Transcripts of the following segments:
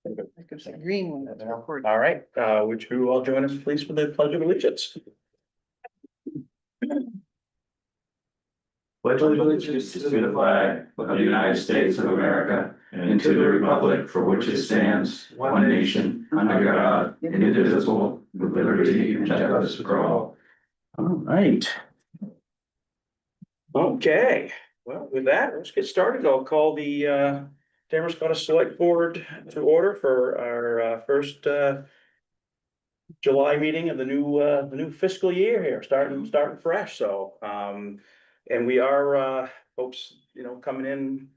It's a green one that's recorded. All right, would you all join us please for the pledge of allegiance? Pledge allegiance to the flag of the United States of America and to the republic for which it stands, one nation, under God, indivisible, with liberty and justice for all. All right. Okay, well, with that, let's get started. I'll call the Damascotta Select Board to order for our first July meeting of the new fiscal year here, starting fresh, so and we are folks, coming in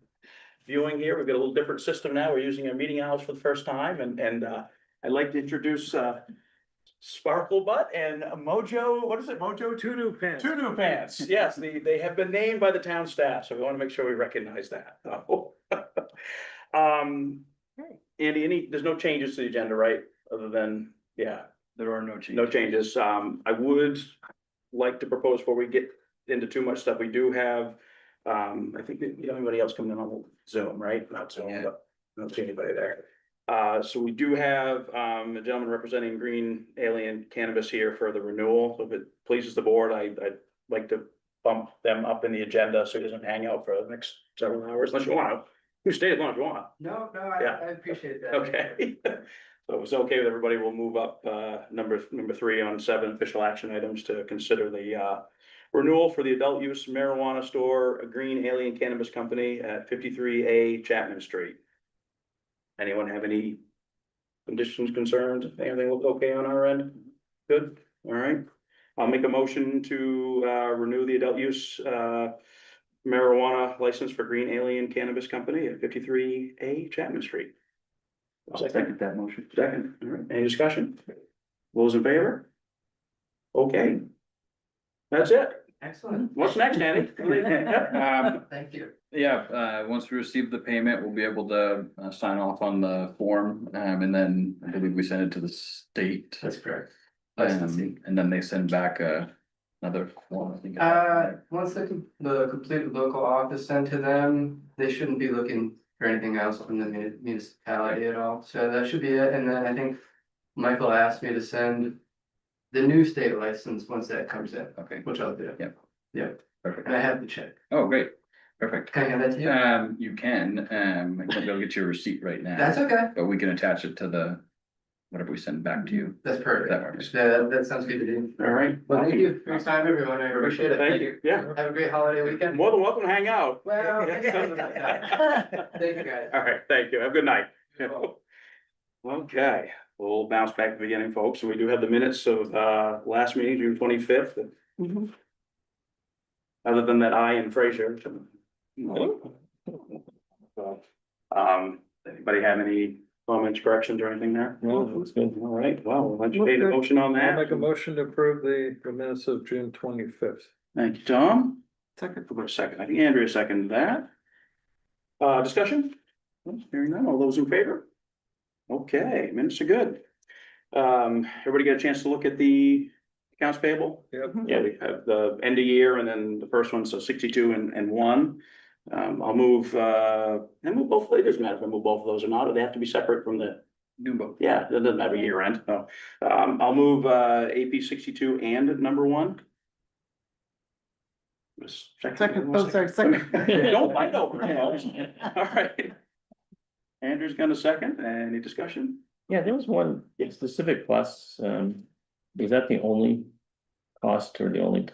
viewing here. We've got a little different system now. We're using our meeting hours for the first time, and I'd like to introduce Sparkle Butt and Mojo, what is it, Mojo? Two new pants. Two new pants, yes, they have been named by the town staff, so we want to make sure we recognize that. Andy, there's no changes to the agenda, right? Other than, yeah, There are no changes. no changes. I would like to propose before we get into too much stuff, we do have, I think, anybody else coming in on Zoom, right? Not Zoom, Yeah. but I don't see anybody there. So we do have, a gentleman representing Green Alien Cannabis here for the renewal. So if it pleases the board, I'd like to bump them up in the agenda so he doesn't hang out for the next several hours, unless you want to. You can stay as long as you want. No, Yeah. I appreciate that. Okay. So if it's okay with everybody, we'll move up, number 3 on 7 official action items to consider the, renewal for the adult use marijuana store, a Green Alien Cannabis Company at 53A Chapman Street. Anyone have any conditions, concerns? Anything look okay on our end? Good, all right. I'll make a motion to, renew the adult use, marijuana license for Green Alien Cannabis Company at 53A Chapman Street. I'll second that motion. Second, all right, any discussion? Those in favor? Okay. That's it. Excellent. What's next, Andy? Thank you. Yeah, once we receive the payment, we'll be able to sign off on the form, and then I believe we send it to the state. That's correct. Licensing. And then they send back another form, I think. Once the complete local office sent to them, they shouldn't be looking for anything else from the municipality at all. So that should be it. And then I think Michael asked me to send the new state license once that comes in, Okay, which I'll do. Yep. Yeah, perfect. and I have the check. Oh, great, perfect. Can I hand that to you? You can, I won't be able to get your receipt right now. That's okay. But we can attach it to the, whatever we send back to you. That's perfect. That works. Yeah, that sounds good to do. All right. Well, thank you for your time, everyone. I appreciate it. Thank you, yeah. Have a great holiday weekend. More than welcome to hang out. Well, thank you, guys. All right, thank you. Have a good night. Okay, we'll bounce back to the beginning, folks. So we do have the minutes of last meeting, June 25th. Mhm. Other than that, I and Fraser. Anybody have any comments, corrections, or anything there? No, that's good. All right, well, let's make a motion on I'll make a that. motion to approve the minutes of June 25th. Thank you, Tom. Second. For a second, I think Andrea seconded that. Discussion? Hearing none, all those in favor? Okay, minutes are good. Everybody get a chance to look at the accounts payable? Yep. Yeah, we have the end of year and then the first one, so 62 and 1. I'll move, and move both, it doesn't matter if I move both of those or not, or they have to be separate from the, New book. yeah, it doesn't matter year end, no. I'll move, AP 62 and number 1. Second, oh, sorry, second. Don't fight over it, folks. All right. Andrew's gonna second, any discussion? Yeah, there was one specific plus, is that the only cost or the only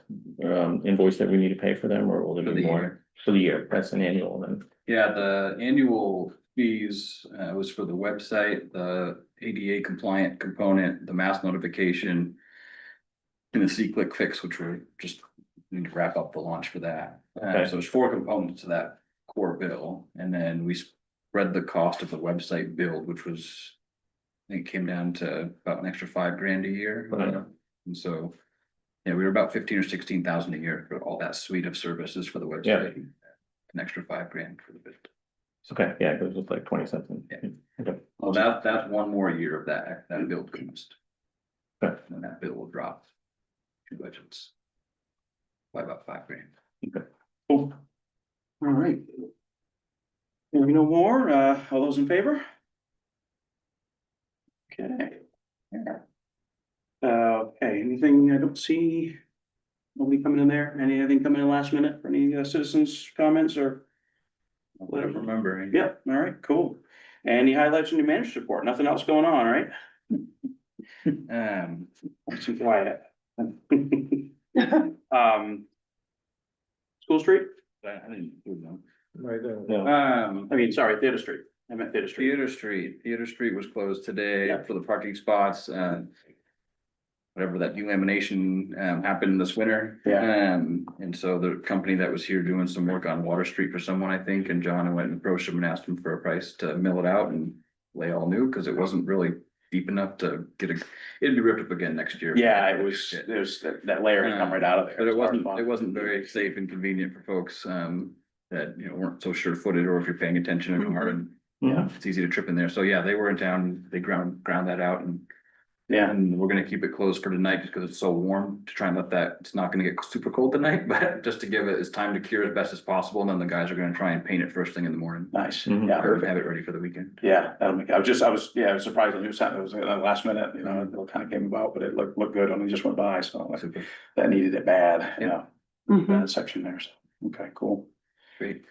invoice that we need to pay for them, or will there For be the more? year. For the year, that's an annual then. Yeah, the annual fees was for the website, the ADA compliant component, the mass notification. And the C-click fix, which we're just need to wrap up the launch for that. Okay. So there's 4 components to that core bill, and then we spread the cost of the website build, which was. I think it came down to about an extra $5,000 a year. Right. And so. Yeah, we were about 15 or 16,000 a year for all that suite of services for the Yeah. website. An extra $5,000 for the build. Okay, yeah, it was just like 20 something. Yeah. Okay, Well, that's one more year of that build cost. Okay. And then that bill will drop. 2 budgets. By about $5,000. Cool. All right. Hearing no more, all those in favor? anything, I don't see. Nobody coming in there, anything coming in last minute for any citizens' comments or? Let him remember. Yep, all right, cool. Any highlights in your manager's report? Nothing else going on, right? Too quiet. School Street? I didn't do them. Right there. No, I mean, sorry, Theater Street. I meant Theater Street. Theater Street was closed today Yeah. for the parking spots, whatever that delamination, happened this winter. Yeah. And so the company that was here doing some work on Water Street for someone, I think, and John went and approached him and asked him for a price to mill it out and lay all new, cause it wasn't really deep enough to get it'd be ripped up again next year. Yeah, it was, there's that layer had come right out of there. But it It's hard wasn't very safe and convenient for folks, that, you know, weren't so sure-footed, or if you're paying attention in car, and Yeah. it's easy to trip in there. So yeah, they were in town, they ground that out, and Yeah, and we're gonna keep it closed for tonight just because it's so warm, to try and let that, it's not gonna get super cold tonight, but just to give it its time to cure as best as possible, and then the guys are gonna try and paint it first thing in the morning. nice. Mhm. Yeah, Or perfect. have it ready for the weekend. Yeah, that'll make, I was surprised the news happened. It was last minute, you know, it kind of came about, but it looked good when we just went by, so like, Super, that needed it bad, you know, Mhm. that section there, so, okay, cool. great.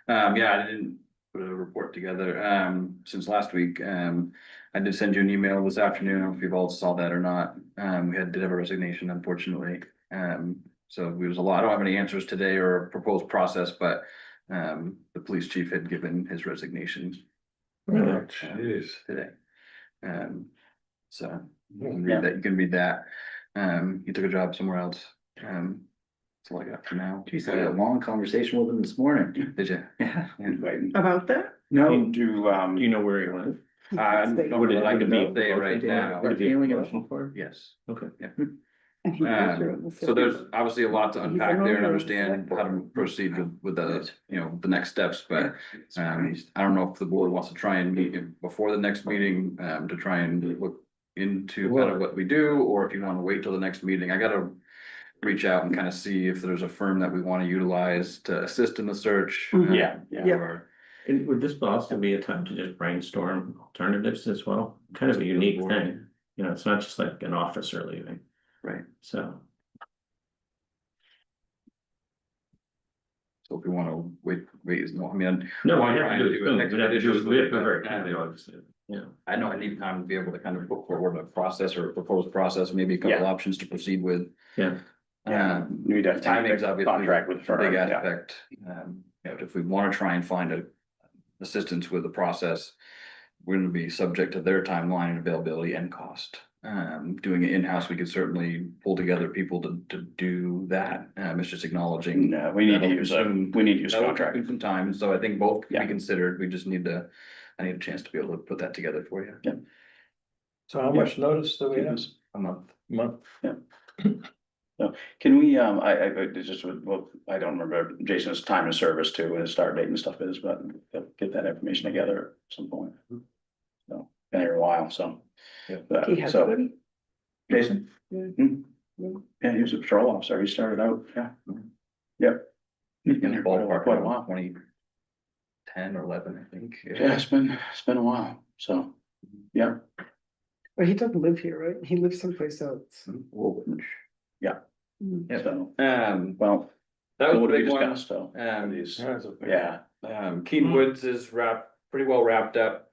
Yeah, I didn't put a report together, since last week. I did send you an email this afternoon. I don't know if you've all saw that or not. Did have a resignation, unfortunately. So there was a lot, I don't have any answers today or proposed process, but the police chief had given his resignation really? Jeez. today. So you can read that. He took a job somewhere else. That's all I got for now. Geez, I had a long conversation with him this morning. Did you? Yeah. Inviting. About that? No. Do, Do you know where he went? Would it like to be say right now? Would it be Feeling it? promotion for? Yes. Okay. And he lives here in the So there's city. obviously a lot to He's unpack an there and owner of the understand select how to board. proceed with the, you know, the next steps, but. I don't know if the board wants to try and meet before the next meeting, to try and look into kind of what we do, or if you wanna wait till the next meeting. I gotta reach out and kind of see if there's a firm that we wanna utilize to assist in the search. Mhm. Yeah. Or, And would this also be a time to just brainstorm alternatives as well? Kind of a unique thing, you know, it's not just like an officer leaving, right, so. so if we wanna wait, I mean. No, Why we try have and to do do it it, next we have to do it, we have to be very but, careful, obviously, yeah. I know I need time to be able to kind of put forward a process or a proposed process, maybe a couple options to proceed with. Yeah. Yeah, you need to have Timing's obviously contract with the firm, big yeah. aspect. You know, if we wanna try and find a assistance with the process, we're gonna be subject to their timeline and availability and cost. Doing it in-house, we could certainly pull together people to do that. It's just acknowledging. No, we need to that'll use consume- a contract. That'll consume some time, and so I think both can Yeah. be considered. We just need to, I need a chance to be able to put that together for you. So how much notice do we have? A month. Month? Can we, it's just, well, I don't remember Jason's time of service too, and his start date and stuff is, but get that information together at some point. So, been here a while, so. He has So, one. Jason? Yeah. Hmm. Yeah, he was a patrol officer, he started out, yeah. Yep. He's been here quite Ballpark a around while. 2010 or 11, I think. Yeah, it's been a while, so, yeah. But he doesn't live here, right? He lives someplace else. Woolwich. Mm. So, Well, that was what the we big one. discussed, so. These, That's a big- yeah, Keene Woods is pretty well wrapped up.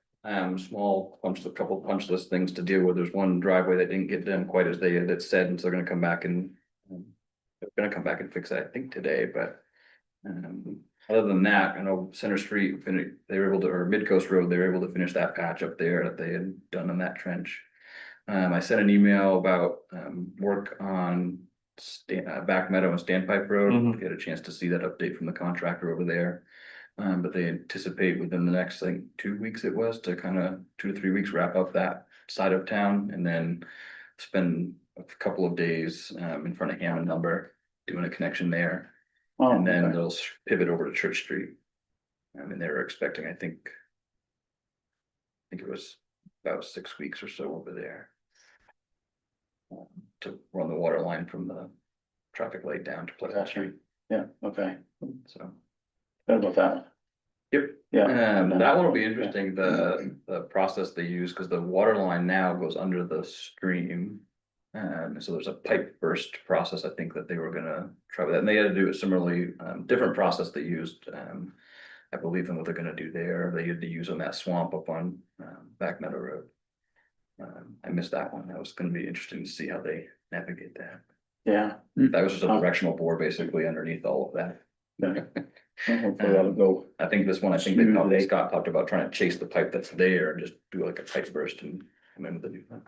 Small a couple punch list things to deal with. There's one driveway that didn't get done quite as they had said, and so they're gonna come back and. They're gonna come back and fix that, I think, today, but. Other than that, I know Center Street, they were able to, or Midcoast Road, they were able to finish that patch up there that they had done in that trench. I sent an email about, work on Back Meadow and Standpipe Road, Mhm. get a chance to see that update from the contractor over there. But they anticipate within the next, like, 2 weeks it was, to kind of 2 to 3 weeks, wrap up that side of town, and then spend a couple of days, in front of Hammond Number, doing a connection there. oh, And then okay. they'll pivot over to Church Street. And they were expecting, I think it was about 6 weeks or so over there. To run the water line from the traffic light down to Pleasant Street, Yeah, okay, so. good about that. Yep. Yeah. That one will be interesting, the process they use, cause the water line now goes under the stream. So there's a pipe burst process, I think, that they were gonna try with that, and they had to do it similarly, different process they used. I believe in what they're gonna do there, they had to use on that swamp up on, Back Meadow Road. I missed that one, that was gonna be interesting to see how they navigate that. Yeah. That was just a directional bore basically underneath all of that. Hopefully that'll go. I think this one, I think Scott talked about trying to chase the pipe that's there and just do like a pipe burst and come in with a new one.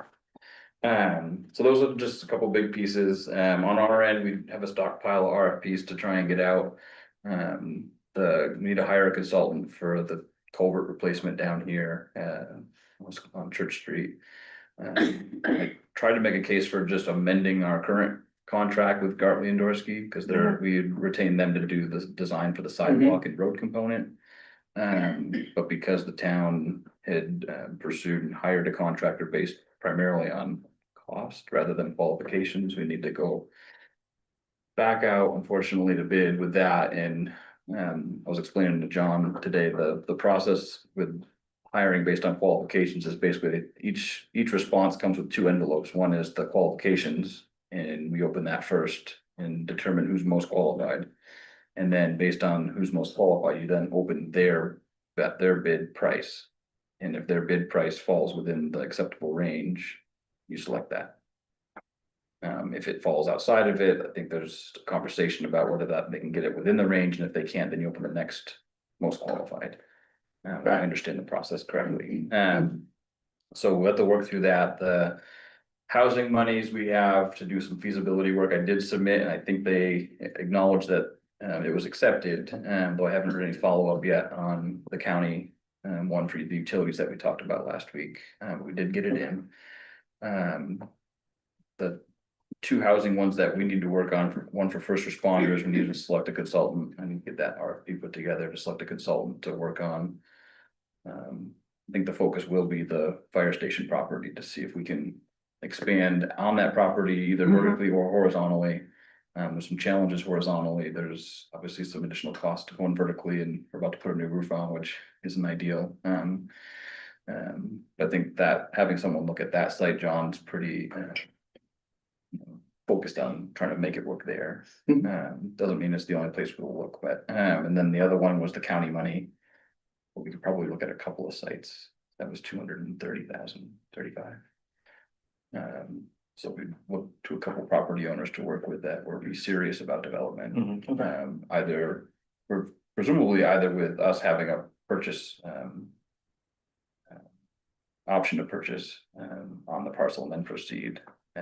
So those are just a couple big pieces. On our end, we have a stockpile of RFPs to try and get out. We need to hire a consultant for the culvert replacement down here, on Church Street. I tried to make a case for just amending our current contract with Gartley and Dorsey, because we retained them to do the design for the sidewalk and road component. But because the town had pursued and hired a contractor based primarily on cost rather than qualifications, we need to go back out, unfortunately, to bid with that. And I was explaining to John today, the process with hiring based on qualifications is basically each response comes with two envelopes. One is the qualifications, and we open that first and determine who's most qualified. And then based on who's most qualified, you then open their bid price. And if their bid price falls within the acceptable range, you select that. If it falls outside of it, I think there's a conversation about whether that they can get it within the range, and if they can't, then you open the next most qualified. I understand the process correctly. So we have to work through that. The housing monies we have to do some feasibility work, I did submit, and I think they acknowledged that it was accepted, though I haven't heard any follow-up yet on the county one for the utilities that we talked about last week. We did get it in. The two housing ones that we need to work on, one for first responders, we need to select a consultant. I need to get that RFP put together to select a consultant to work on. I think the focus will be the fire station property to see if we can expand on that property either vertically or horizontally. There's some challenges horizontally. There's obviously some additional cost to going vertically, and we're about to put a new roof on, which isn't ideal. I think that having someone look at that site, John's pretty focused on trying to make it work there. Doesn't mean it's the only place we'll look, but and then the other one was the county money. We could probably look at a couple of sites. That was 230,000, 35. So we look to a couple property owners to work with that or be serious about development. Either, or presumably either with us having a purchase option to purchase on the parcel and then proceed,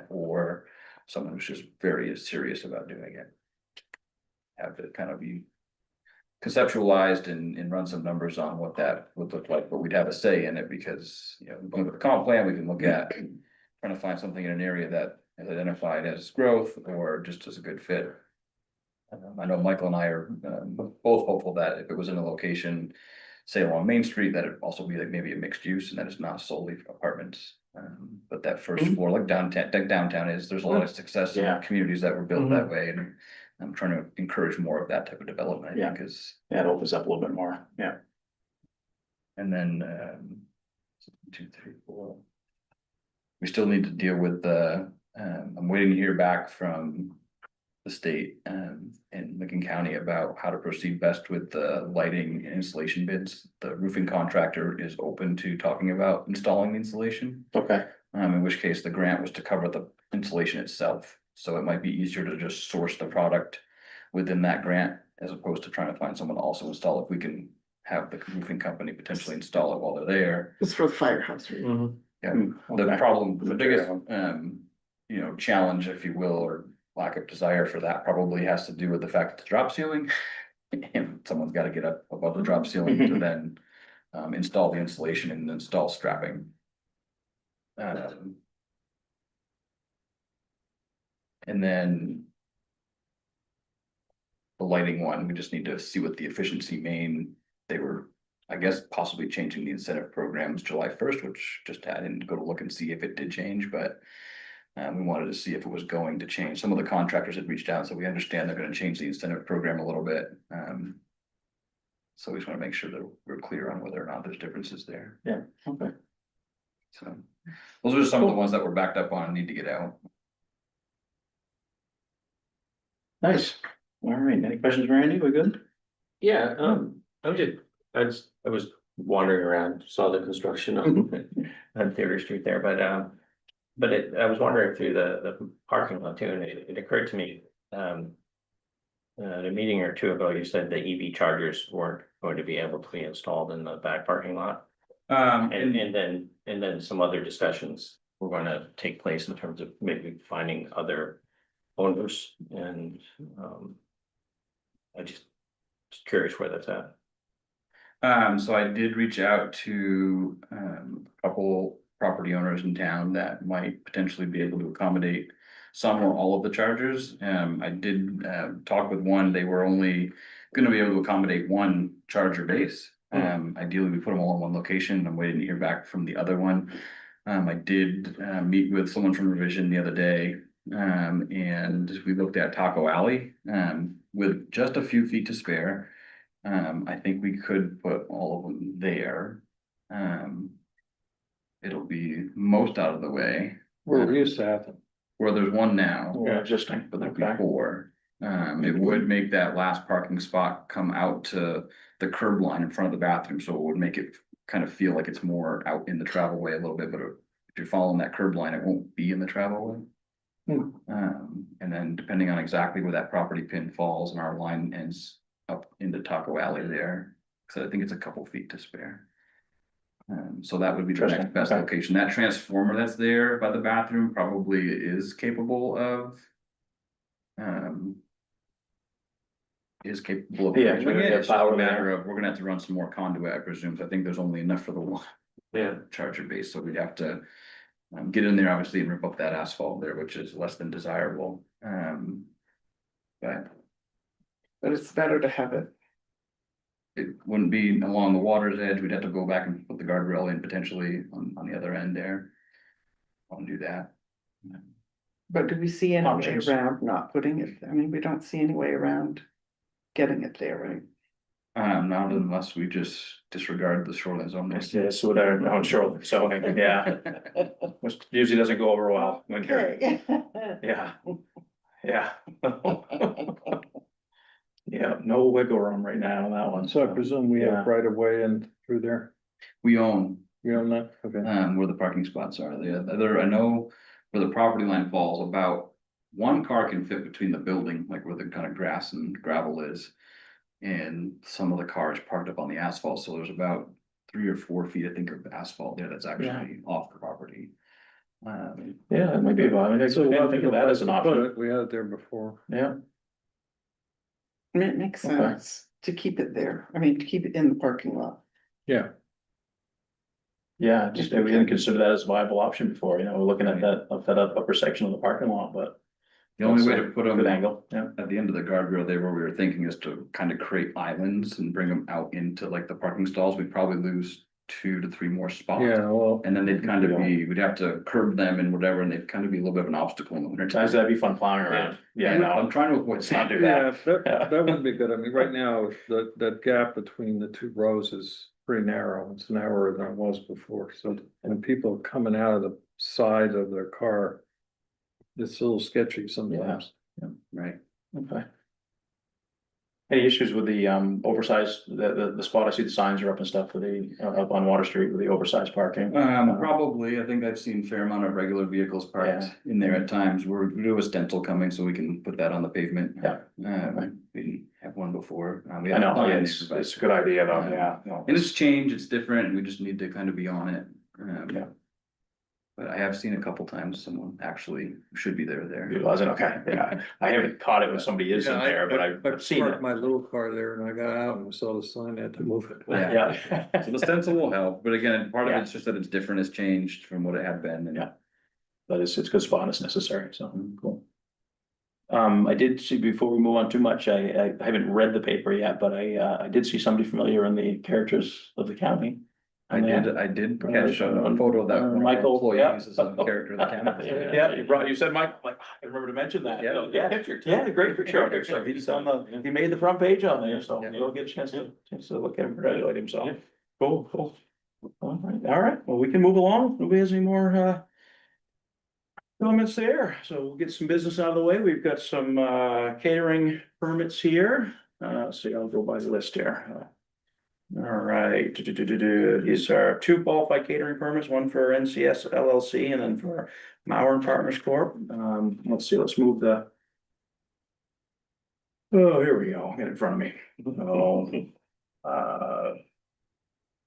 or someone who's just very serious about doing it. Have it kind of be conceptualized and run some numbers on what that would look like, but we'd have a say in it because, you know, with the comp plan, we can look at trying to find something in an area that is identified as growth or just as a good fit. I know Michael and I are both hopeful that if it was in a location, say along Main Street, that it'd also be like maybe a mixed use and that it's not solely for apartments. But that first floor, like downtown is, there's a lot of success in communities that were built that way, and I'm trying to encourage more of that type of development, because it opens up a little bit more, and then 2, 3, 4. We still need to deal with the, I'm waiting to hear back from the state in Lincoln County about how to proceed best with the lighting and installation bids. The roofing contractor is open to talking about installing the installation. In which case the grant was to cover the installation itself. So it might be easier to just source the product within that grant as opposed to trying to find someone to also install. If we can have the roofing company potentially install it while they're there. It's for the firehouse, right? Yeah, the problem, the biggest, you know, challenge, if you will, or lack of desire for that probably has to do with the fact that the drop ceiling. And someone's got to get up above the drop ceiling to then install the insulation and install strapping. And then the lighting one, we just need to see what the efficiency main, they were, I guess, possibly changing the incentive programs July 1st, which just I didn't go to look and see if it did change, but we wanted to see if it was going to change. Some of the contractors had reached out, so we understand they're going to change the incentive program a little bit. So we just want to make sure that we're clear on whether or not there's differences there. So those are some of the ones that we're backed up on and need to get out. Nice. All right, any questions, Randy? We good? Yeah, I was wandering around, saw the construction on Theater Street there, but I was wondering through the parking lot too, and it occurred to me, a meeting or two ago, you said the EV chargers weren't going to be able to be installed in the back parking lot. And then some other discussions were gonna take place in terms of maybe finding other owners and, I just curious where that's at. So I did reach out to, a couple property owners in town that might potentially be able to accommodate some or all of the chargers. I did, talk with one, they were only gonna be able to accommodate one charger base. Ideally, we put them all in one location. I'm waiting to hear back from the other one. I did, meet with someone from Revision the other day. And we looked at Taco Alley, with just a few feet to spare. I think we could put all of them there. It'll be most out of the way, Where we used to have them. where there's one now, Yeah, just think, but but there'll okay. be four. It would make that last parking spot come out to the curb line in front of the bathroom, so it would make it kind of feel like it's more out in the travel way a little bit, but if you're following that curb line, it won't be in the travel way. And then depending on exactly where that property pin falls and our line ends up into Taco Alley there, so I think it's a couple feet to spare. So that would be the next Interesting, best okay. location. That transformer that's there by the bathroom probably is capable of. Is capable of. Yeah, doing it. yeah, It's just power a there. matter of, we're gonna have to run some more conduit, I presume. So I think there's only enough for the one Yeah. charger base, so we'd have to. Get in there obviously and rip up that asphalt there, which is less than desirable. But But it's better to have it. it wouldn't be along the water's edge. We'd have to go back and put the guardrail in potentially on the other end there. Want to do that. But do we see any way Options. around not putting it? I mean, we don't see any way around getting it there, right? Not unless we just disregard the shoreline zone. Yes, with our own shoreline zoning, yeah, which usually doesn't go over well when you're, Okay. yeah, yeah. Yeah, no wiggle room right now on that one. So I presume we Yeah. have right of way in through there. We own, You know that? Okay. where the parking spots are. The other, I know where the property line falls, about one car can fit between the building, like where the kind of grass and gravel is. And some of the cars parked up on the asphalt, so there's about 3 or 4 feet, I think, of asphalt there that's actually off the property. Yeah, that might be a viable, I So we'll have think to of go that as back an to put option, it. We had it there before. yeah. I mean, it makes Okay. sense to keep it there. I mean, to keep it in the parking lot. Yeah. Yeah, just, we didn't consider that as a viable option before, you know, we're looking at that upper section of the parking lot, but. The only way to put them Good angle, yeah. at the end of the guardrail there, where we were thinking is to kind of create islands and bring them out into like the parking stalls. We'd probably lose 2 to 3 more spots. Yeah, well, And then they'd kind of be, we'd have to curb them and whatever, and they'd kind of be a little bit of an obstacle in the winter Sometimes time. that'd be fun plowing around, yeah, And no, I'm trying to avoid let's not do yeah, that. that wouldn't be good. I mean, right now, that gap between the two rows is pretty narrow. It's narrower than it was before. So when people are coming out of the side of their car, it's a little sketchy sometimes. Right. Okay. Any issues with the oversized, the spot, I see the signs are up and stuff for the, up on Water Street with the oversized parking? Probably, I think I've seen a fair amount of regular vehicles parked in there at times. We do have a stencil coming, so we can put that on the pavement. Yeah. We didn't have one before. We I have know, signs, it's, but- it's a good idea though, yeah. no. And it's changed, it's different, and we just need to kind of be on it. Yeah. But I have seen a couple times someone actually should be there. It wasn't, okay, yeah, I haven't caught it when somebody is in Yeah, there, but I've seen it. parked my little car there and I got out and saw the sign, I had to move it. Yeah. So the stencil will help, but again, part of Yeah. it's just that it's different, it's changed from what it had been. And Yeah. But it's good spot, it's necessary, so, cool. I did see, before we move on too much, I haven't read the paper yet, but I did see somebody familiar in the characters of the county. I did catch a photo of that. one of our Michael, yeah. employees as a character of the county. Yeah, you said Mike, like, I remember to mention that. Yeah. Yeah, great picture of him, so he's on the, he made the front page on there, so you'll get a chance to look at him, congratulate him, so. Cool. All right, well, we can move along, nobody has any more, elements there, so we'll get some business out of the way. We've got some catering permits here. So I'll go by the list here. All right, these are two qualified catering permits, one for NCS LLC and then for Mauer and Partners Corp. Let's see, let's move the. Oh, here we go, get in front of me.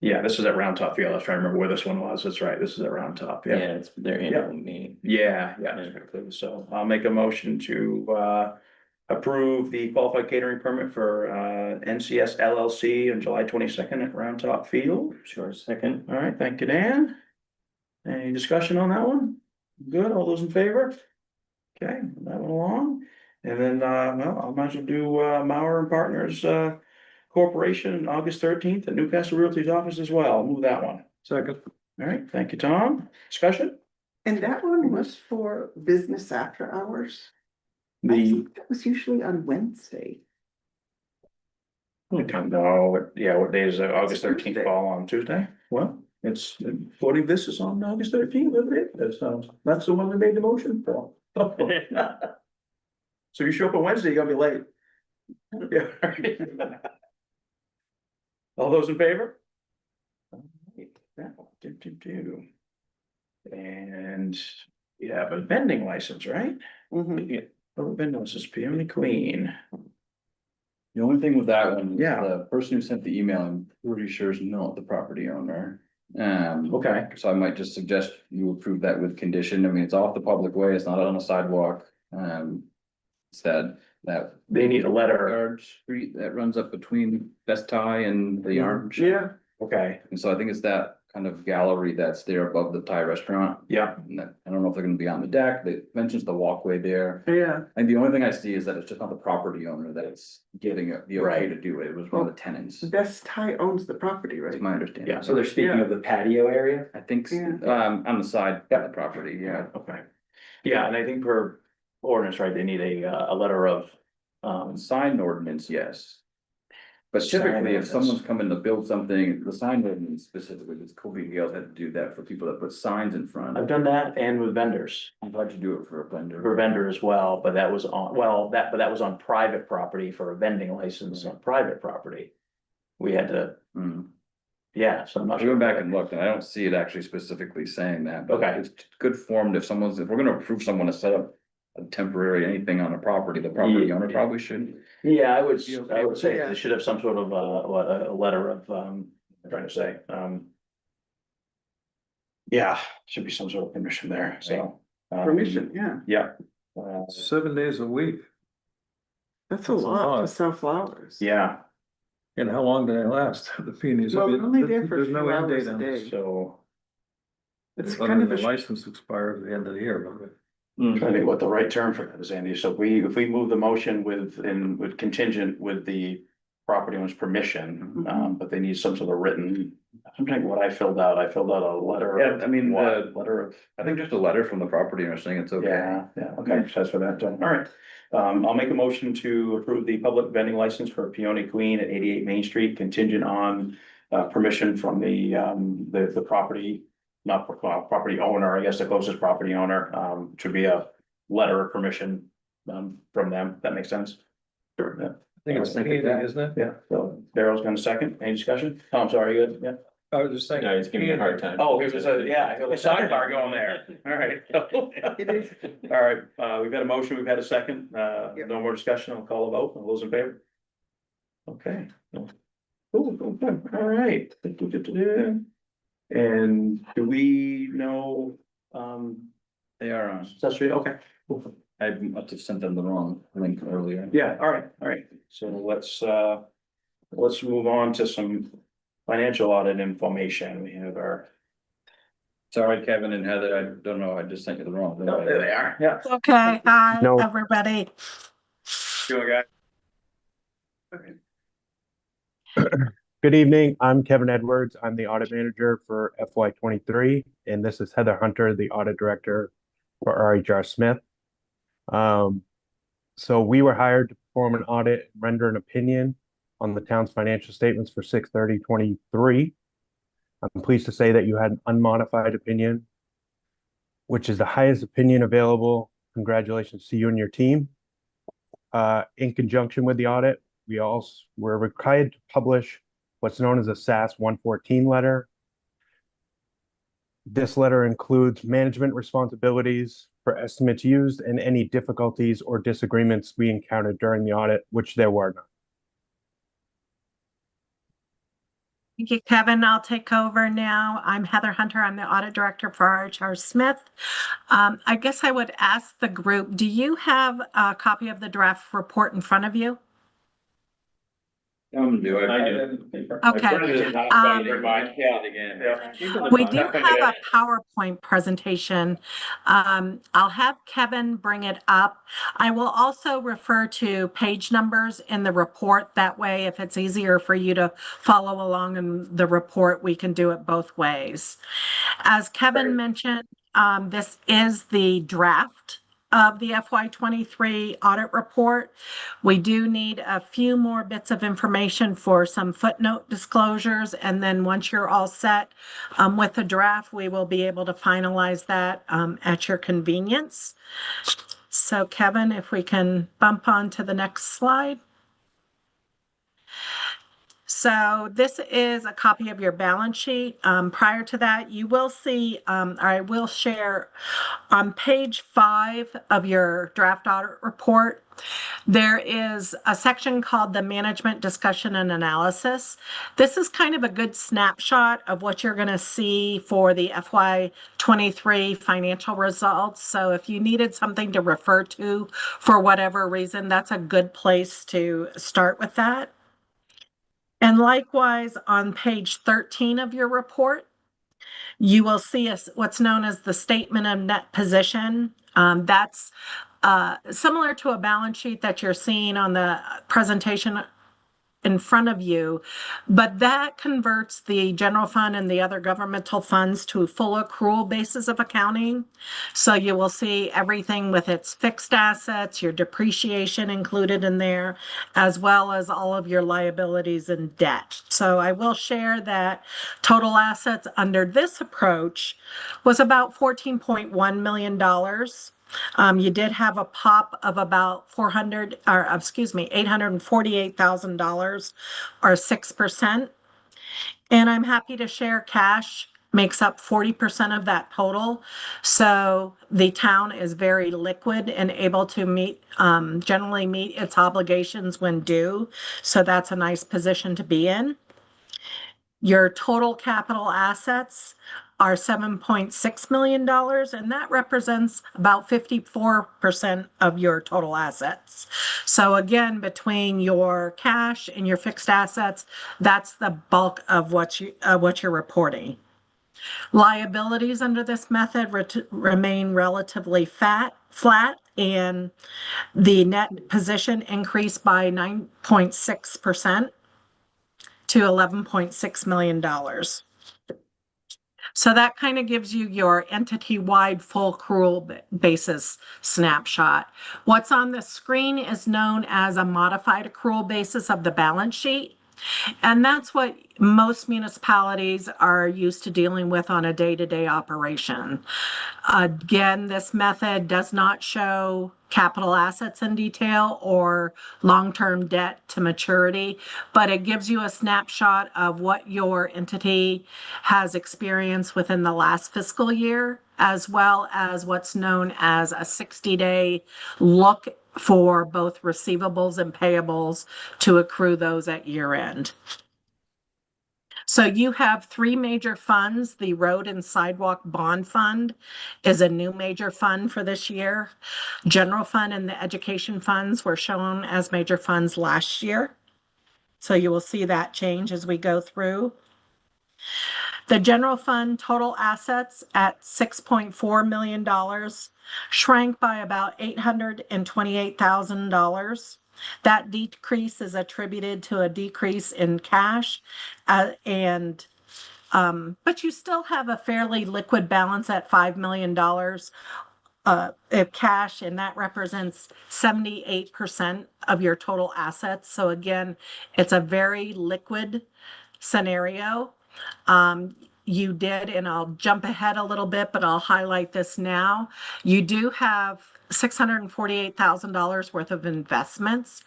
Yeah, this is at Round Top Field. I was trying to remember where this one was. That's right, this is at Round Top, Yeah, yeah. it's their annual meeting. Yeah, so I'll make a motion to approve the qualified catering permit for NCS LLC on July 22nd at Round Top Field. Sure, second. All right, thank you, Dan. Any discussion on that one? Good, all those in favor? Okay, move that one along. And then, well, I might as well do Mauer and Partners Corporation, August 13th at Newcastle Realty's office as well. Move that one. Second. All right, thank you, Tom. Discussion? And that one was for business after hours. I The, think that was usually on Wednesday. I don't know, yeah, what day is it? August 13th Tuesday. fall on Tuesday? Well, it's, according this is on August 13th, isn't it? That's the one we made the motion for. So you show up on Wednesday, you're gonna be late. Yeah. All those in favor? And you have a vending license, right? Mhm. Oh, vending license, Peony Queen. The only thing with that one, is Yeah. the person who sent the email, I'm pretty sure is not the property owner. Okay. So I might just suggest you approve that with condition. I mean, it's off the public way, it's not on a sidewalk. Instead, that They need a letter. Guard Street that runs up between Best Tie and the Orange. Yeah, Okay, And so I think it's that kind of gallery that's there above the Thai restaurant. yeah, And that, I don't know if they're gonna be on the deck, they mentions the walkway there. yeah. And the only thing I see is that it's just not the property owner that's giving it the okay Right. to do it, it was one of the tenants. Best Tie owns the property, That's right? my understanding. Yeah, So they're speaking of the patio area? I think, Yeah. on the side of the property, yeah. okay. Yeah, and I think per ordinance, right, they need a letter of, Sign ordinance, yes. But Sign typically, if ordinance. someone's coming to build something, the sign ordinance specifically, because Kobe Gales had to do that for people that put signs in front. I've done that and with vendors. I'd like to do it for a blender. For vendor as well, but that was on, well, but that was on private property for a vending license on private property. We had to, Hmm. yeah, so I'm not I sure. went back and looked, and I don't see it actually specifically saying that, but Okay. it's good formed if if we're gonna approve someone to set up a temporary anything on a property, the property Yeah. owner probably should. Yeah, I would, Be okay I would with say that. they should have some sort of, a letter of, I'm trying to say, yeah, should be some sort of permission there, so. Permission, yeah. Yeah. 7 days a week. That's a That's a lot lot. to sell flowers. Yeah, And how long do they last? The peonies. Well, they're only there for a There's no few end hours date a on day. this. so It's Other kind than of the a, license expires at the end of the year, but I'm trying to think what the right term for that is, Andy. So if we move the motion with contingent with the property owner's permission, but they need some sort of written. I'm trying to think what I filled out. I filled out a letter. Yeah, I mean, What? Letter of. I think just a letter from the property owner saying it's okay. Yeah, okay, so that's for that, all right. I'll make a motion to approve the public vending license for Peony Queen at 88 Main Street contingent on permission from the property, not property owner, I guess the closest property owner, should be a letter of permission from them. That makes sense? Sure, yeah. I think it's I think peony, that- isn't it? Yeah, so Daryl's gonna second. Any discussion? Tom, sorry, good, yeah. I was just saying. No, he's giving me a hard time. Oh, here's a, yeah, I got a sidebar going there. All right. it is, All right, we've got a motion, we've had a second, no more discussion, I'll call a vote, all those in favor? Okay. Cool, all right. And do we know, They are on. accessory, okay. Cool. I must have sent them the wrong link earlier. Yeah, all right, so let's move on to some financial audit information, we have our. Sorry, Kevin and Heather, I don't know, I just sent you the wrong. link. Oh, there they are, yeah. Okay, hi, No. everybody. Doing guy. Good evening. I'm Kevin Edwards. I'm the audit manager for FY 23, and this is Heather Hunter, the audit director for RHR Smith. So we were hired to perform an audit and render an opinion on the town's financial statements for 6/30/23. I'm pleased to say that you had an unmodified opinion. which is the highest opinion available. Congratulations to you and your team. In conjunction with the audit, we're required to publish what's known as a SAS 114 letter. This letter includes management responsibilities for estimates used and any difficulties or disagreements we encountered during the audit, which there were none. Thank you, Kevin. I'll take over now. I'm Heather Hunter. I'm the audit director for RHR Smith. I guess I would ask the group, do you have a copy of the draft report in front of you? Do it. I do. Okay. We do have a Yeah. PowerPoint presentation. I'll have Kevin bring it up. I will also refer to page numbers in the report. That way, if it's easier for you to follow along in the report, we can do it both ways. As Kevin mentioned, this is the draft of the FY23 audit report. We do need a few more bits of information for some footnote disclosures, and then once you're all set with the draft, we will be able to finalize that at your convenience. So Kevin, if we can bump on to the next slide. So this is a copy of your balance sheet. Prior to that, you will see, or I will share on page 5 of your draft audit report, there is a section called the management discussion and analysis. This is kind of a good snapshot of what you're going to see for the FY23 financial results. So if you needed something to refer to for whatever reason, that's a good place to start with that. And likewise, on page 13 of your report, you will see what's known as the statement of net position. That's similar to a balance sheet that you're seeing on the presentation in front of you, but that converts the general fund and the other governmental funds to full accrual basis of accounting. So you will see everything with its fixed assets, your depreciation included in there, as well as all of your liabilities and debt. So I will share that total assets under this approach was about $14.1 million. You did have a pop of about $848,000 or 6%. And I'm happy to share cash makes up 40% of that total. So the town is very liquid and able to generally meet its obligations when due. So that's a nice position to be in. Your total capital assets are $7.6 million, and that represents about 54% of your total assets. So again, between your cash and your fixed assets, that's the bulk of what you're reporting. Liabilities under this method remain relatively flat, and the net position increased by 9.6% to $11.6 million. So that kind of gives you your entity-wide full accrual basis snapshot. What's on the screen is known as a modified accrual basis of the balance sheet. And that's what most municipalities are used to dealing with on a day-to-day operation. Again, this method does not show capital assets in detail or long-term debt to maturity, but it gives you a snapshot of what your entity has experienced within the last fiscal year, as well as what's known as a 60-day look for both receivables and payables to accrue those at year end. So you have 3 major funds. The Road and Sidewalk Bond Fund is a new major fund for this year. General Fund and the Education Funds were shown as major funds last year. So you will see that change as we go through. The General Fund total assets at $6.4 million shrank by about $828,000. That decrease is attributed to a decrease in cash, but you still have a fairly liquid balance at $5 million of cash, and that represents 78% of your total assets. So again, it's a very liquid scenario. you did, and I'll jump ahead a little bit, but I'll highlight this now. You do have $648,000 worth of investments.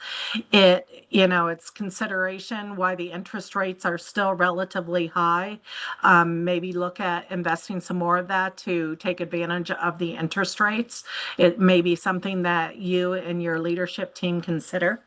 It's consideration why the interest rates are still relatively high. Maybe look at investing some more of that to take advantage of the interest rates. It may be something that you and your leadership team consider.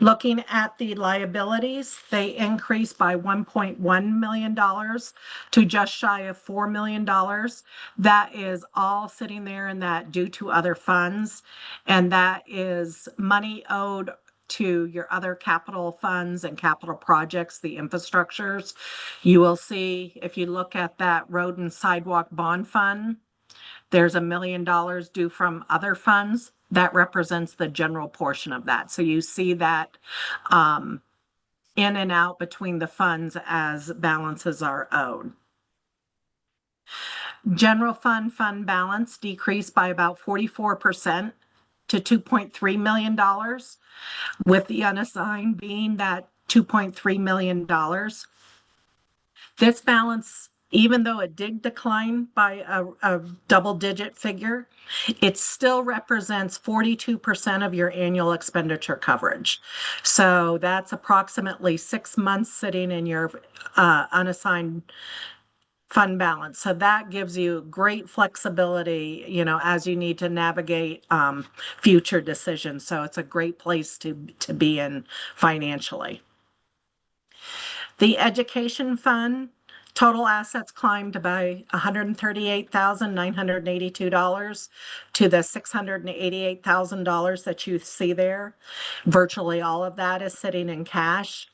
Looking at the liabilities, they increased by $1.1 million to just shy of $4 million. That is all sitting there in that due to other funds, and that is money owed to your other capital funds and capital projects, the infrastructures. You will see, if you look at that road and sidewalk bond fund, there's $1 million due from other funds. That represents the general portion of that. So you see that in and out between the funds as balances are owed. General fund balance decreased by about 44% to $2.3 million, with the unassigned being that $2.3 million. This balance, even though it did decline by a double-digit figure, it still represents 42% of your annual expenditure coverage. So that's approximately 6 months sitting in your unassigned fund balance. So that gives you great flexibility, as you need to navigate future decisions. So it's a great place to be in financially. The education fund, total assets climbed by $138,982 to the $688,000 that you see there. Virtually all of that is sitting in cash,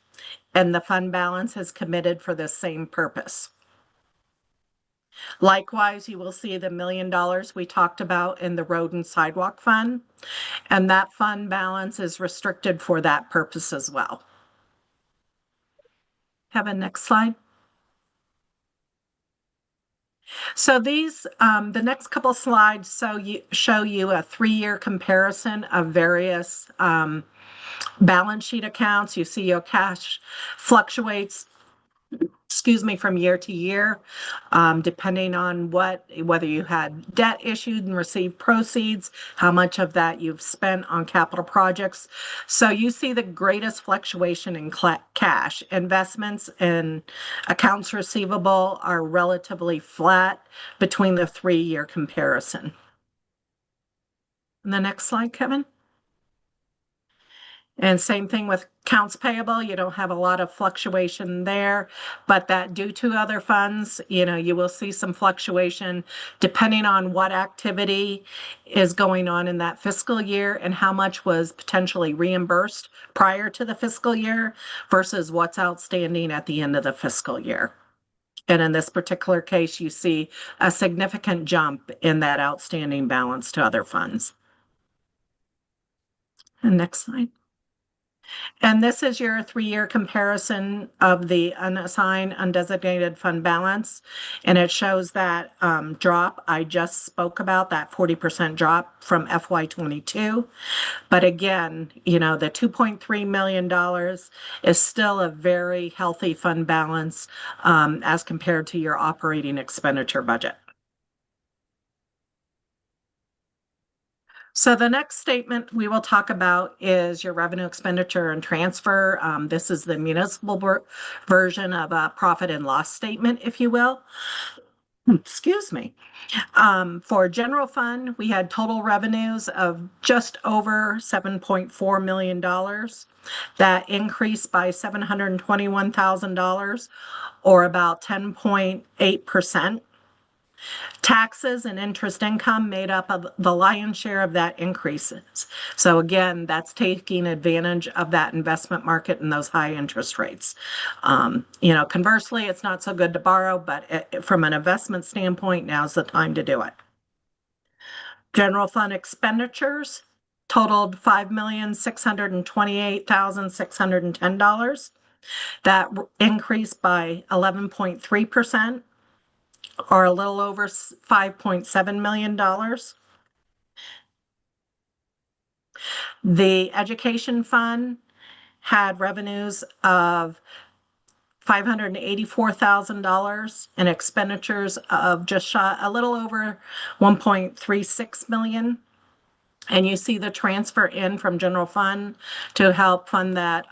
and the fund balance is committed for the same purpose. Likewise, you will see the $1 million we talked about in the road and sidewalk fund, and that fund balance is restricted for that purpose as well. Have a next slide. So these, the next couple slides show you a 3-year comparison of various balance sheet accounts. You see your cash fluctuates, from year to year, depending on whether you had debt issued and received proceeds, how much of that you've spent on capital projects. So you see the greatest fluctuation in cash. Investments and accounts receivable are relatively flat between the 3-year comparison. And the next slide, Kevin. And same thing with accounts payable. You don't have a lot of fluctuation there, but that due to other funds, you will see some fluctuation depending on what activity is going on in that fiscal year and how much was potentially reimbursed prior to the fiscal year versus what's outstanding at the end of the fiscal year. And in this particular case, you see a significant jump in that outstanding balance to other funds. And next slide. And this is your 3-year comparison of the unassigned undesignated fund balance. And it shows that drop I just spoke about, that 40% drop from FY22. But again, the $2.3 million is still a very healthy fund balance as compared to your operating expenditure budget. So the next statement we will talk about is your revenue, expenditure, and transfer. This is the municipal version of a profit and loss statement, if you will. Excuse me. For general fund, we had total revenues of just over $7.4 million. That increased by $721,000, or about 10.8%. Taxes and interest income made up of the lion's share of that increases. So again, that's taking advantage of that investment market and those high interest rates. Conversely, it's not so good to borrow, but from an investment standpoint, now's the time to do it. General fund expenditures totaled $5,628,610. That increased by 11.3%. or a little over $5.7 million. The education fund had revenues of $584,000 and expenditures of just shy, a little over 1.36 million. And you see the transfer in from general fund to help fund that,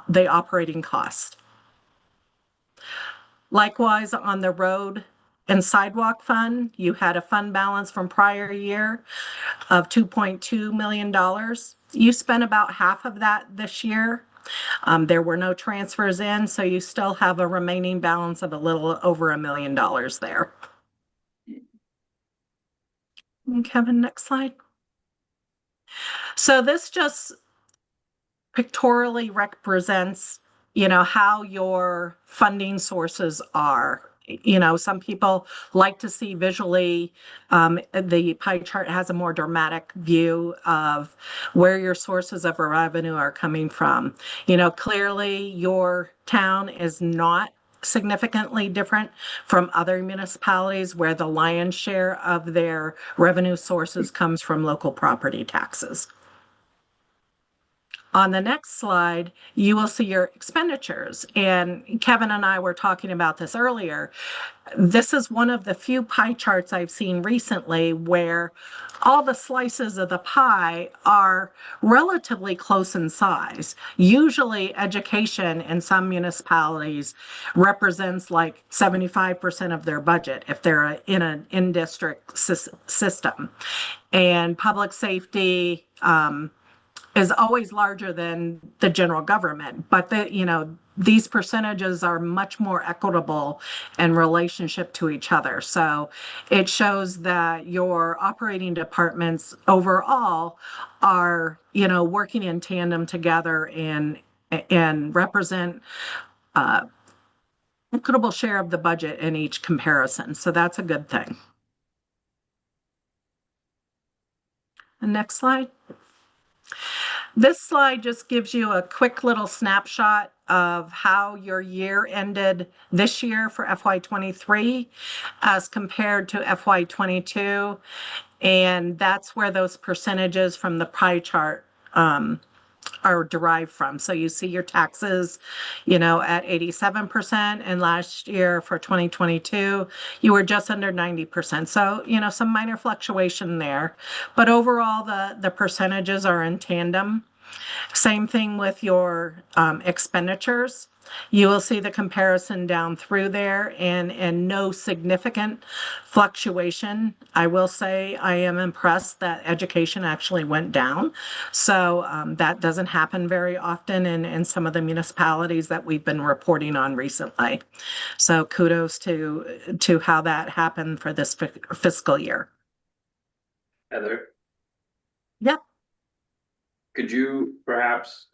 the operating cost. Likewise, on the road and sidewalk fund, you had a fund balance from prior year of $2.2 million. You spent about half of that this year. There were no transfers in, so you still have a remaining balance of a little over $1 million there. And Kevin, next slide. So this just pictorially represents, how your funding sources are. Some people like to see visually, the pie chart has a more dramatic view of where your sources of revenue are coming from. Clearly your town is not significantly different from other municipalities where the lion's share of their revenue sources comes from local property taxes. On the next slide, you will see your expenditures. And Kevin and I were talking about this earlier. This is one of the few pie charts I've seen recently where all the slices of the pie are relatively close in size. Usually education in some municipalities represents like 75% of their budget if they're in an in-district system. And public safety, is always larger than the general government, but these percentages are much more equitable in relationship to each other. So it shows that your operating departments overall are, working in tandem together and represent equitable share of the budget in each comparison. So that's a good thing. And next slide. This slide just gives you a quick little snapshot of how your year ended this year for FY23 as compared to FY22. And that's where those percentages from the pie chart are derived from. So you see your taxes, at 87%, and last year for 2022, you were just under 90%. So, some minor fluctuation there, but overall the percentages are in tandem. Same thing with your expenditures. You will see the comparison down through there and no significant fluctuation. I will say I am impressed that education actually went down. So that doesn't happen very often in some of the municipalities that we've been reporting on recently. So kudos to how that happened for this fiscal year. Heather, Yep. could you perhaps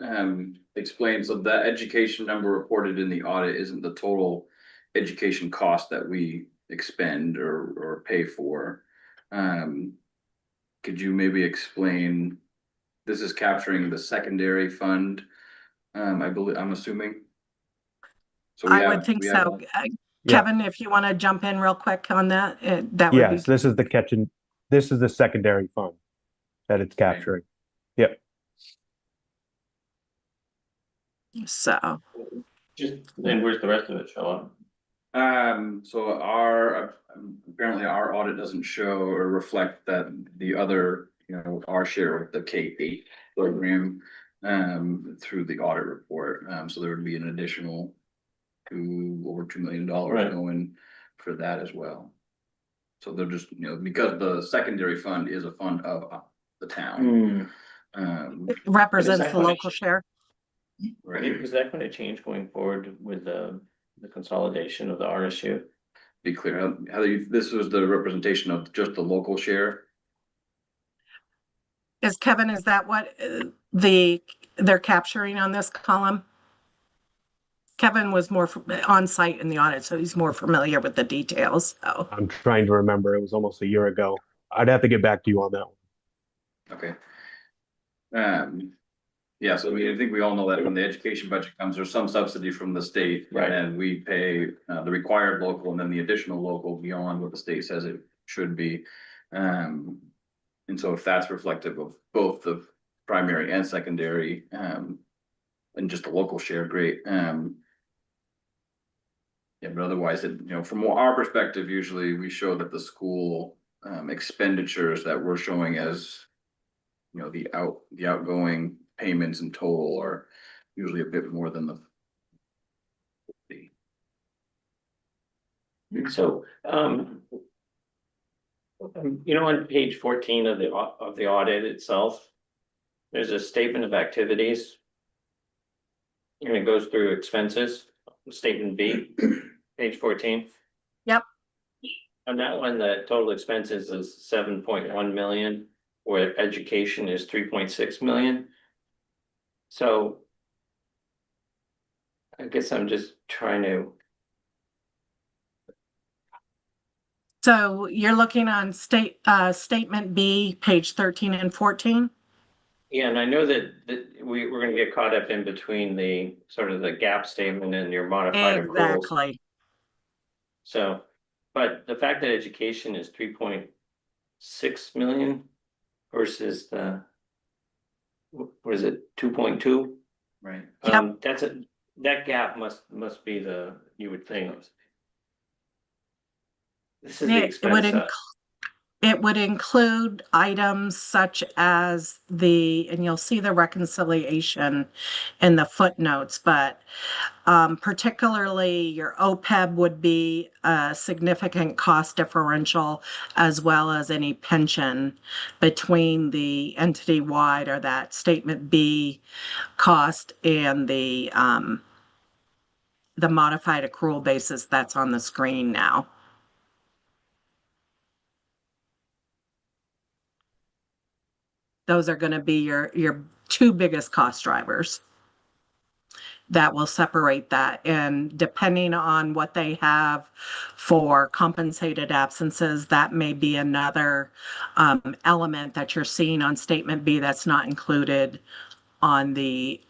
explain, so that education number reported in the audit isn't the total education cost that we expend or pay for? Could you maybe explain, this is capturing the secondary fund, I'm assuming? So I would think so. Kevin, if you want to jump in real quick on that, that would be. Yes, this is the secondary fund that it's capturing. Yep. So. Then where's the rest of it show up? So apparently our audit doesn't show or reflect that the other, our share of the K-8 program through the audit report. So there would be an additional over $2 million going for that as well. So they're just, because the secondary fund is a fund of the town. It represents the local share. Right. Is that going to change going forward with the consolidation of the RSU? Be clear, Heather, this was the representation of just the local share. Is that what they're capturing on this column? Kevin was more on site in the audit, so he's more familiar with the details. So. I'm trying to remember. It was almost a year ago. I'd have to get back to you on that one. Okay. Yeah, so I think we all know that when the education budget comes, there's some subsidy from the state, Right. And we pay the required local and then the additional local beyond what the state says it should be. And so if that's reflective of both the primary and secondary, and just the local share, great. Yeah, but otherwise, from our perspective, usually we show that the school expenditures that we're showing as. The outgoing payments in total are usually a bit more than the. So, on page 14 of the audit itself, there's a statement of activities. And it goes through expenses, statement B, page 14. Yep. On that one, the total expenses is 7.1 million, where education is 3.6 million. So I guess I'm just trying to. So you're looking on statement B, page 13 and 14? Yeah, and I know that we're gonna get caught up in between the sort of the gap statement and your modified accruals. Exactly. So, but the fact that education is 3.6 million versus what is it, 2.2? Right. Yep. That gap must be you would think. This is the expense side. It would include items such as and you'll see the reconciliation in the footnotes, but particularly your OPEB would be a significant cost differential, as well as any pension between the entity-wide or that statement B cost and the modified accrual basis that's on the screen now. Those are going to be your two biggest cost drivers that will separate that. And depending on what they have for compensated absences, that may be another element that you're seeing on statement B that's not included on the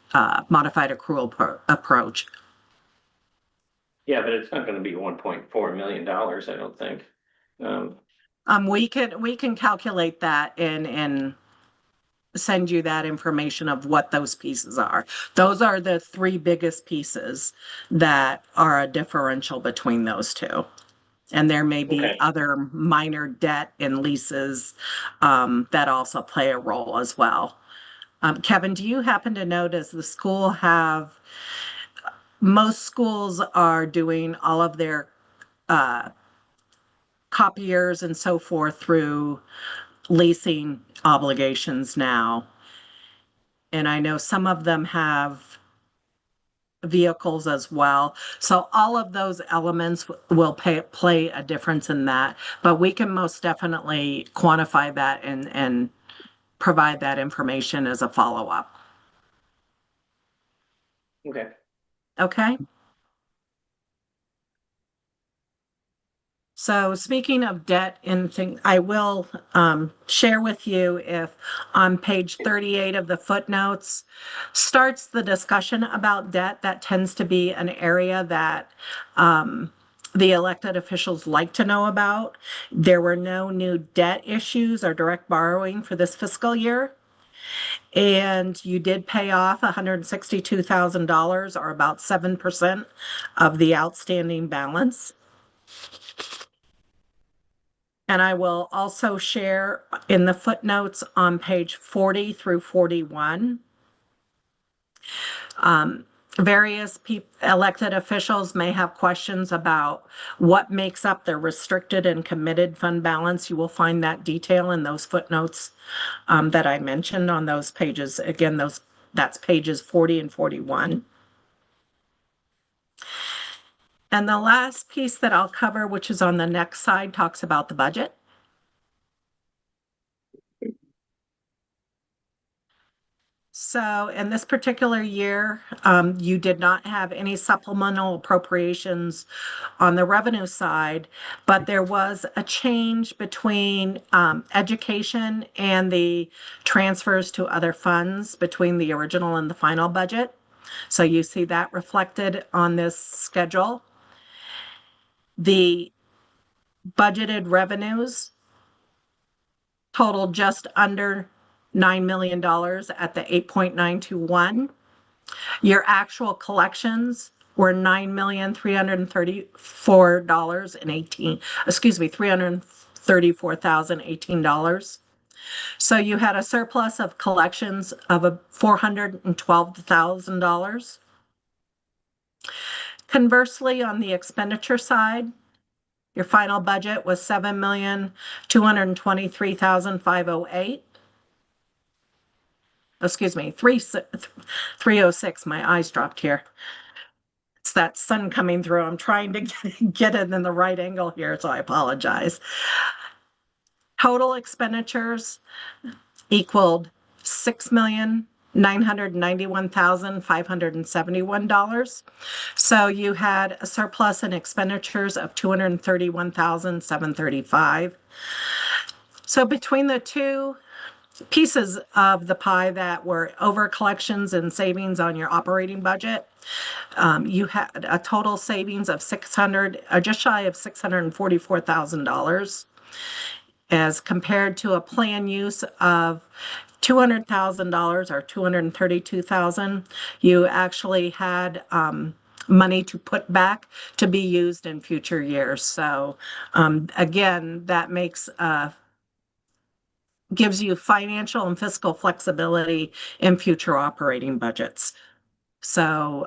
modified accrual approach. Yeah, but it's not gonna be $1.4 million, I don't think. We can calculate that and send you that information of what those pieces are. Those are the three biggest pieces that are a differential between those two. And there may be other minor debt and leases that also play a role as well. Kevin, do you happen to know, does the school most schools are doing all of their copiers and so forth through leasing obligations now? And I know some of them have vehicles as well. So all of those elements will play a difference in that, but we can most definitely quantify that and provide that information as a follow-up. Okay. Okay. So speaking of debt and things, I will share with you if on page 38 of the footnotes starts the discussion about debt. That tends to be an area that the elected officials like to know about. There were no new debt issues or direct borrowing for this fiscal year. And you did pay off $162,000 or about 7% of the outstanding balance. And I will also share in the footnotes on page 40 through 41. Various elected officials may have questions about what makes up their restricted and committed fund balance. You will find that detail in those footnotes that I mentioned on those pages. Again, that's pages 40 and 41. And the last piece that I'll cover, which is on the next slide, talks about the budget. So in this particular year, you did not have any supplemental appropriations on the revenue side, but there was a change between education and the transfers to other funds between the original and the final budget. So you see that reflected on this schedule. The budgeted revenues totaled just under $9 million at the 8.921. Your actual collections were $9,334,018, $334,018. So you had a surplus of collections of $412,000. Conversely, on the expenditure side, your final budget was $7,223,508. Excuse me, 306. My eyes dropped here. It's that sun coming through. I'm trying to get it in the right angle here, so I apologize. Total expenditures equaled $6,991,571. So you had a surplus in expenditures of $231,735. So between the two pieces of the pie that were over collections and savings on your operating budget, you had a total savings of just shy of $644,000, as compared to a plan use of $200,000 or $232,000. You actually had money to put back to be used in future years. So again, that gives you financial and fiscal flexibility in future operating budgets. So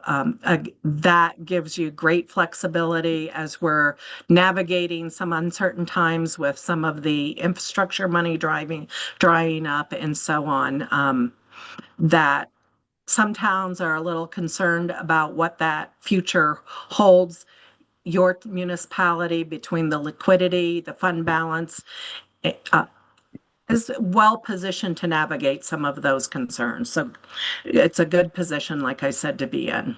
that gives you great flexibility as we're navigating some uncertain times with some of the infrastructure money drying up and so on. That some towns are a little concerned about what that future holds. Your municipality, between the liquidity, the fund balance, is well positioned to navigate some of those concerns. So it's a good position, like I said, to be in.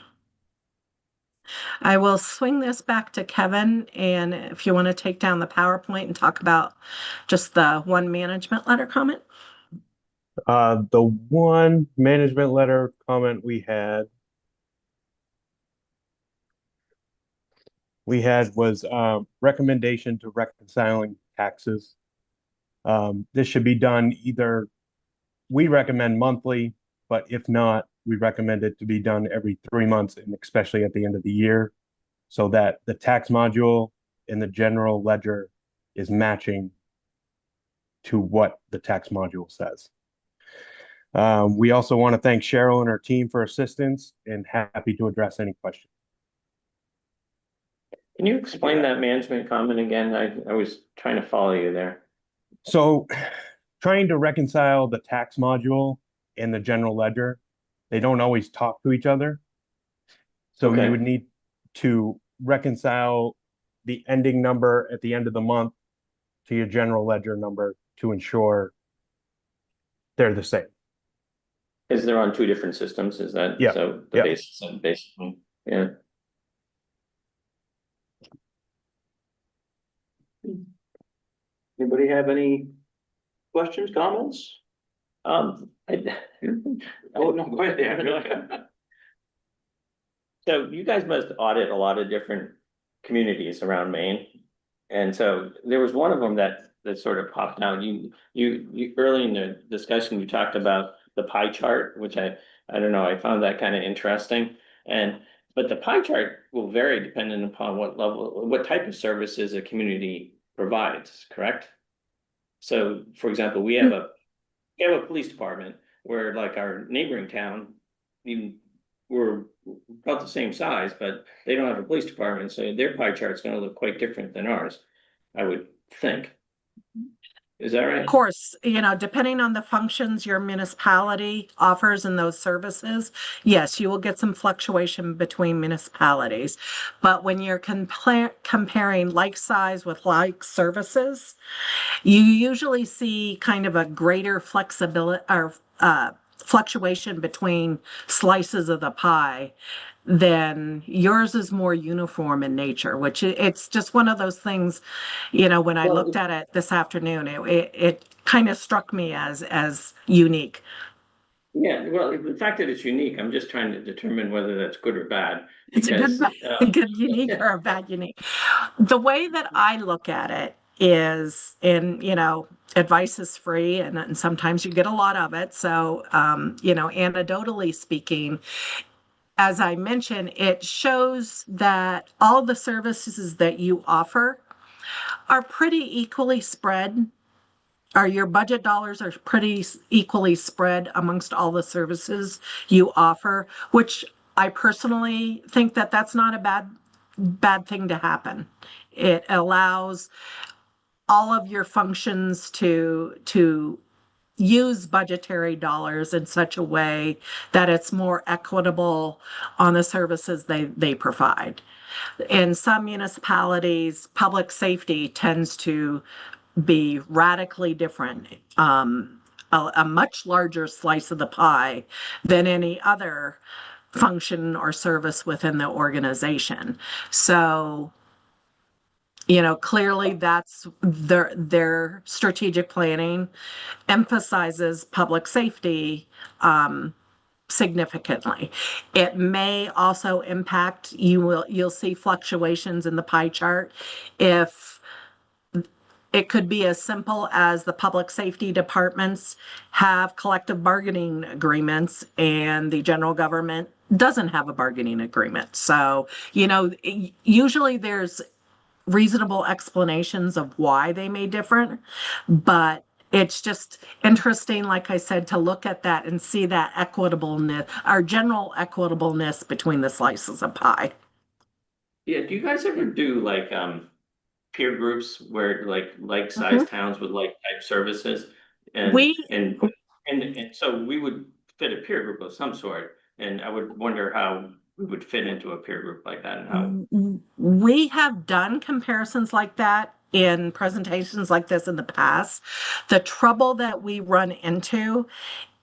I will swing this back to Kevin, and if you want to take down the PowerPoint and talk about just the one management letter comment. The one management letter comment we had was recommendation to reconciling taxes. This should be done either, we recommend monthly, but if not, we recommend it to be done every 3 months, and especially at the end of the year, so that the tax module in the general ledger is matching to what the tax module says. We also want to thank Cheryl and her team for assistance, and happy to address any questions. Can you explain that management comment again? I was trying to follow you there. So trying to reconcile the tax module and the general ledger, they don't always talk to each other. So Okay. you would need to reconcile the ending number at the end of the month to your general ledger number to ensure they're the same. Is they're on two different systems? Is that Yeah. so? The Yeah. basically, yeah. Anybody have any questions, comments? I, Oh, no, go ahead, Dan. So you guys must audit a lot of different communities around Maine. And so there was one of them that sort of popped out. You early in the discussion, you talked about the pie chart, which I don't know, I found that kind of interesting. But the pie chart will vary depending upon what type of services a community provides, correct? So for example, we have a police department where, like, our neighboring town, we're about the same size, but they don't have a police department, so their pie chart's gonna look quite different than ours, I would think. Is that right? Of course, depending on the functions your municipality offers and those services, yes, you will get some fluctuation between municipalities. But when you're comparing like size with like services, you usually see kind of a greater flexibility or fluctuation between slices of the pie. Then yours is more uniform in nature, which it's just one of those things, when I looked at it this afternoon, it kind of struck me as unique. Yeah, well, the fact that it's unique, I'm just trying to determine whether that's good or bad. It's a good unique or a bad unique. The way that I look at it is, advice is free, and sometimes you get a lot of it. So, anecdotally speaking, as I mentioned, it shows that all the services that you offer are pretty equally spread, or your budget dollars are pretty equally spread amongst all the services you offer, which I personally think that that's not a bad thing to happen. It allows all of your functions to use budgetary dollars in such a way that it's more equitable on the services they provide. In some municipalities, public safety tends to be radically different, a much larger slice of the pie than any other function or service within the organization. So, clearly that's their strategic planning emphasizes public safety significantly. It may also impact, you'll see fluctuations in the pie chart if it could be as simple as the public safety departments have collective bargaining agreements and the general government doesn't have a bargaining agreement. So, usually there's reasonable explanations of why they may differ, but it's just interesting, like I said, to look at that and see that equitableness, our general equitableness between the slices of pie. Yeah, do you guys ever do like peer groups where like sized towns with like type services? And We- and so we would fit a peer group of some sort, and I would wonder how we would fit into a peer group like that and how. We have done comparisons like that in presentations like this in the past. The trouble that we run into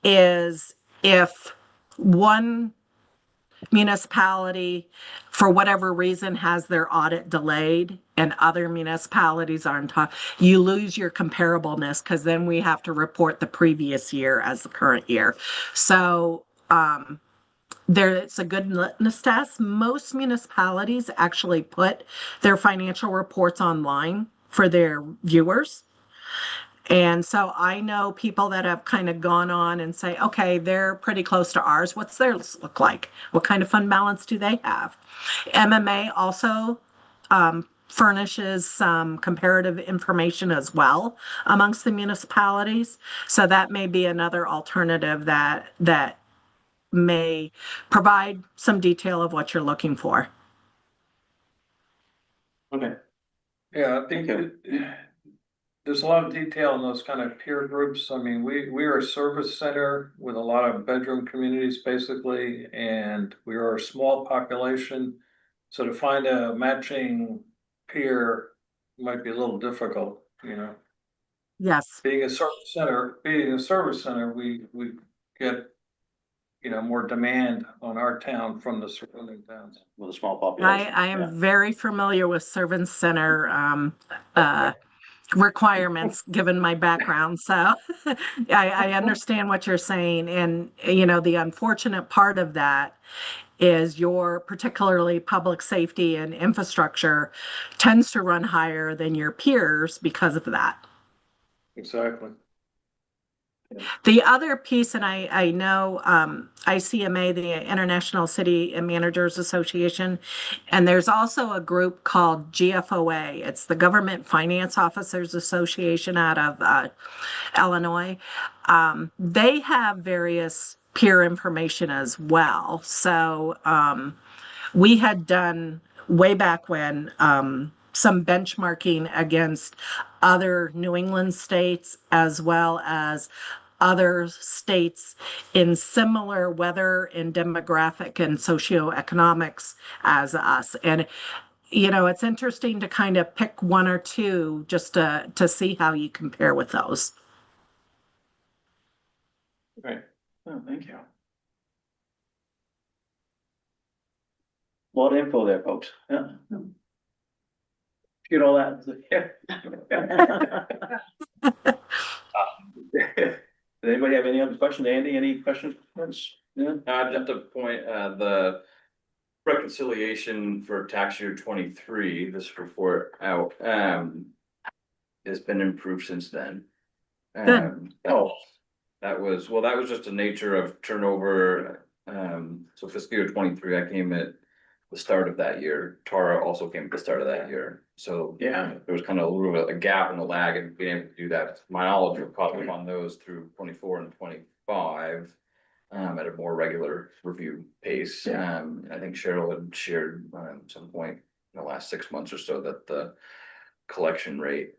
is if one municipality, for whatever reason, has their audit delayed and other municipalities aren't, you lose your comparableness because then we have to report the previous year as the current year. So, it's a good litmus test. Most municipalities actually put their financial reports online for their viewers. And so I know people that have kind of gone on and say, okay, they're pretty close to ours. What's theirs look like? What kind of fund balance do they have? MMA also furnishes some comparative information as well amongst the municipalities. So that may be another alternative that may provide some detail of what you're looking for. Okay. Yeah, I think there's a lot of detail in those kind of peer groups. I mean, we are a service center with a lot of bedroom communities basically, and we are a small population. So to find a matching peer might be a little difficult, Yes. Being a service center, we get, more demand on our town from the surrounding towns. With a small population. I am very familiar with Servant Center requirements given my background. So I understand what you're saying. And, the unfortunate part of that is your particularly public safety and infrastructure tends to run higher than your peers because of that. Exactly. The other piece, and I know ICMA, the International City and Managers Association, and there's also a group called GFOA. It's the Government Finance Officers Association out of Illinois. They have various peer information as well. So we had done way back when some benchmarking against other New England states as well as other states in similar weather and demographic and socioeconomics as us. And, it's interesting to kind of pick one or two just to see how you compare with those. Great. Oh, thank you. A lot of info there, folks. Yeah. Get all that. Does anybody have any other questions? Andy, any questions? Yeah. I'd have to point, the reconciliation for tax year 23, this report out, has been improved since then. Good. That was just the nature of turnover. So fiscal year 23, I came at the start of that year. Tara also came at the start of that year. So Yeah. there was kind of a little bit of a gap in the lag and being able to do that. My knowledge of caught up on those through 24 and 25. At a more regular review pace. I think Cheryl had shared some point in the last 6 months or so that the collection rate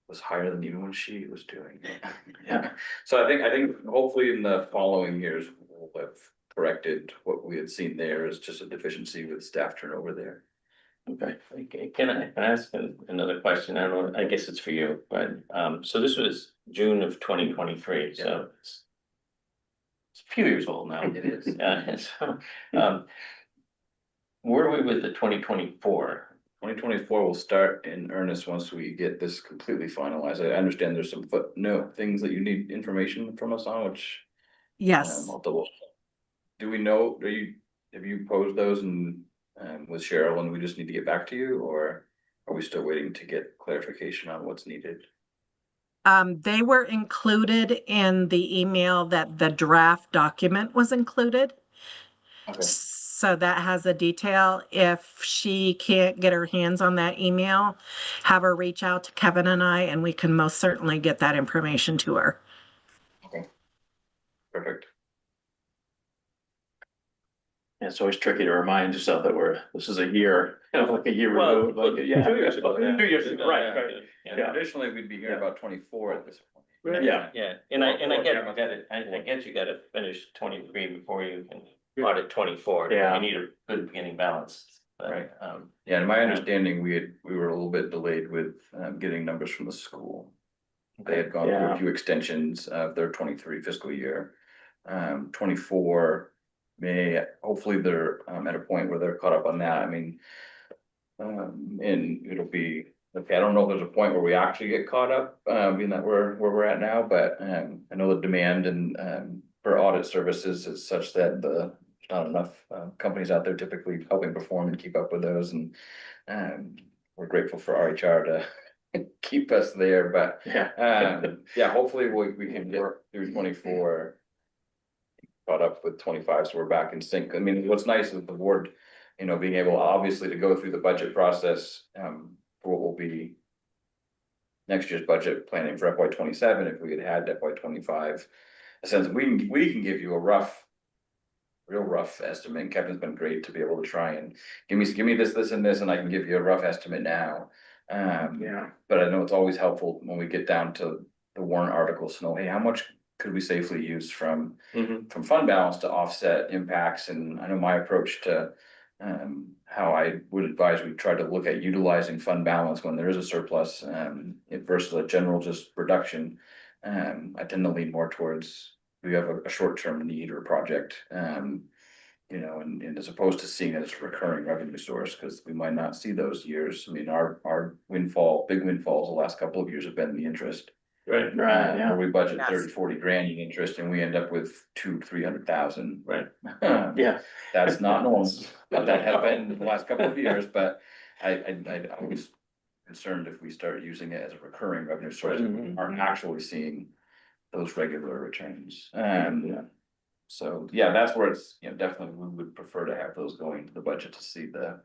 was higher than even when she was doing it. Yeah. So I think hopefully in the following years, we'll have corrected what we had seen there as just a deficiency with staff turnover there. Okay, can I ask another question? I don't know, I guess it's for you, but, so this was June of 2023, so it's a few years old now. It is. So, where are we with the 2024? 2024 will start in earnest once we get this completely finalized. I understand there's some footnote things that you need information from us on, which Yes. I'll double. Do we know, have you posed those and with Cheryl and we just need to get back to you, or are we still waiting to get clarification on what's needed? They were included in the email that the draft document was included. Okay. So that has a detail. If she can't get her hands on that email, have her reach out to Kevin and I, and we can most certainly get that information to her. Okay. Perfect. Yeah, it's always tricky to remind yourself that this is a year, like a year Well, removed, like, 2 years ago. 2 years ago, right. Yeah. Traditionally, we'd be hearing about 24 at this point. Yeah. Yeah, and I get you gotta finish 23 before you can audit 24. Yeah. You need a good beginning balance. But, Right. Yeah, in my understanding, we were a little bit delayed with getting numbers from the school. They had gone through Yeah. a few extensions of their 23 fiscal year. 24 hopefully they're at a point where they're caught up on that. I mean, and it'll be, okay, I don't know if there's a point where we actually get caught up, being that where we're at now, but I know the demand and for audit services is such that there's not enough companies out there typically helping perform and keep up with those, and we're grateful for RHR to keep us there, but yeah, hopefully we can get through 24. Caught up with 25, so we're back in sync. I mean, what's nice is the board, being able obviously to go through the budget process, for what will be next year's budget planning for FY 27, if we had FY 25. A sense we can give you a real rough estimate. And Kevin's been great to be able to try and give me this and this, and I can give you a rough estimate now. But I know it's always helpful when we get down to the warrant articles to know, hey, how much could we safely use from fund balance to offset impacts? And I know my approach to how I would advise we try to look at utilizing fund balance when there is a surplus versus a general just reduction. I tend to lean more towards we have a short-term need or project, and as opposed to seeing it as a recurring revenue source, because we might not see those years. I mean, our big windfalls the last couple of years have been the interest. Right, Where we budget Yes. 30-40 grand in interest and we end up with 200,000-300,000. Right. Yeah, that's not normal, but that has been in the last couple of years, but I was concerned if we start using it as a recurring revenue source, we aren't actually seeing those regular returns. So, yeah, that's where it's, definitely we would prefer to have those going to the budget to see the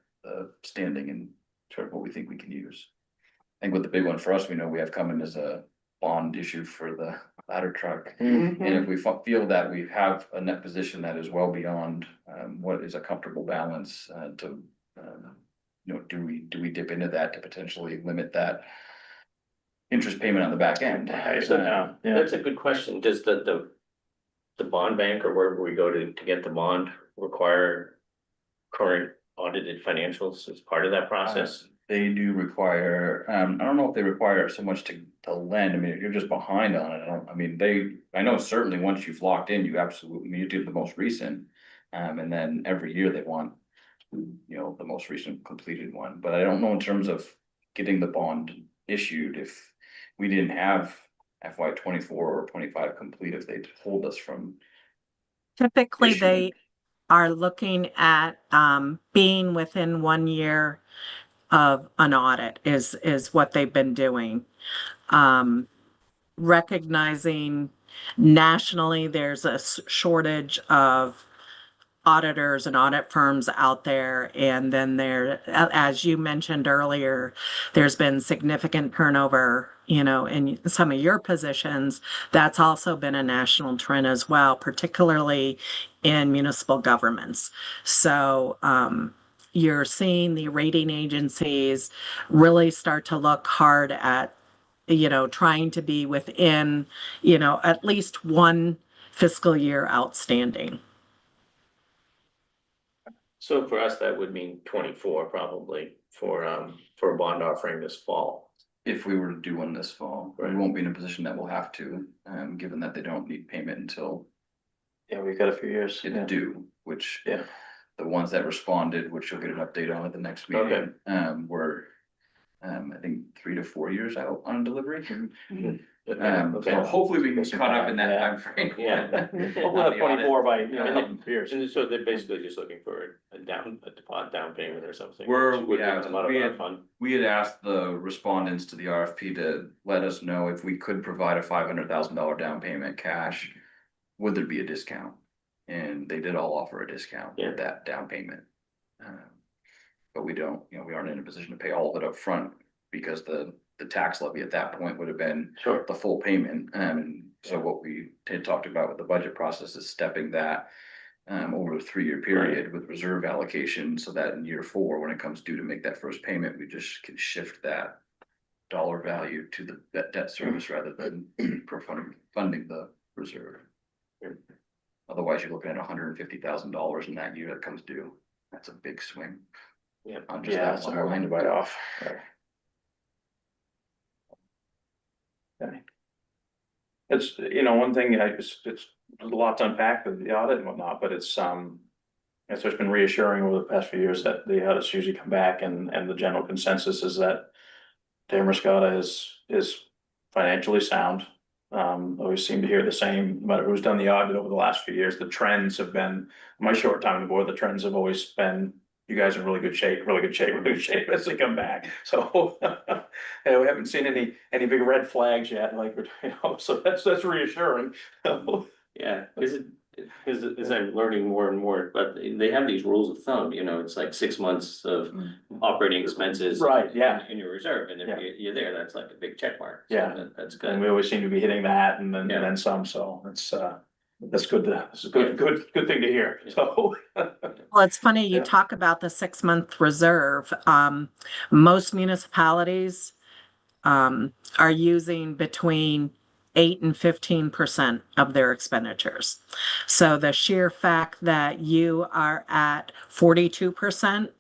standing and sort of what we think we can use. I think with the big one for us, we know we have coming as a bond issue for the ladder truck. And if we feel that we have a net position that is well beyond what is a comfortable balance do we dip into that to potentially limit that interest payment on the back end? That's a good question. Does the bond bank or wherever we go to get the bond require current audited financials as part of that process? They do require, I don't know if they require so much to lend. I mean, if you're just behind on it, I know certainly once you've locked in, you do the most recent. And then every year they want, the most recent completed one, but I don't know in terms of getting the bond issued, if we didn't have FY 24 or 25 complete, if they'd hold us from. Typically, issuing. they are looking at being within 1 year of an audit is what they've been doing. Recognizing nationally, there's a shortage of auditors and audit firms out there. And then as you mentioned earlier, there's been significant turnover, in some of your positions. That's also been a national trend as well, particularly in municipal governments. So, you're seeing the rating agencies really start to look hard at, trying to be within, at least one fiscal year outstanding. So for us, that would mean 24 probably for a bond offering this fall. If we were to do one this fall, we won't be in a position that we'll have to, given that they don't need payment until Yeah, we've got a few years. it's due, which. Yeah. The ones that responded, which you'll get an update on at the next meeting, were, I think 3 to 4 years out on delivery. So hopefully we can caught up in that time frame. Yeah. We'll have 24 by, years. And so they're basically just looking for a deposit down payment or something. We're- which would yeah, come out of we our had- fund. We had asked the respondents to the RFP to let us know if we could provide a $500,000 down payment cash, would there be a discount? And they did all offer a discount Yeah. with that down payment. But we don't, we aren't in a position to pay all of it up front because the tax levy at that point would have been Sure. the full payment. And so what we had talked about with the budget process is stepping that over a 3-year period with reserve allocation, so that in year 4, when it comes due to make that first payment, we just can shift that dollar value to that debt service rather than funding the reserve. Otherwise, you're looking at $150,000 in that year that comes due. That's a big swing. Yeah. On just Yeah, that that's a one hard one line. to bite off. Okay. It's, one thing, it's a lot to unpack with the audit and whatnot, but it's been reassuring over the past few years that the audits usually come back and the general consensus is that Damascotta is financially sound. Always seem to hear the same, no matter who's done the audit over the last few years, the trends have been, my short time on the board, the trends have always been, you guys are in really good shape as they come back. So we haven't seen any big red flags yet, so that's reassuring. Yeah, because as I'm learning more and more, but they have these rules of thumb, it's like 6 months of operating expenses. Right, yeah. In your reserve, and if Yeah. you're there, that's like a big check mark. So Yeah. That's And good. we always seem to be hitting that and Yeah. then some, so that's good it's a good thing to hear, so. Well, it's funny, you Yeah. talk about the 6-month reserve. Most municipalities are using between 8 and 15% of their expenditures. So the sheer fact that you are at 42%,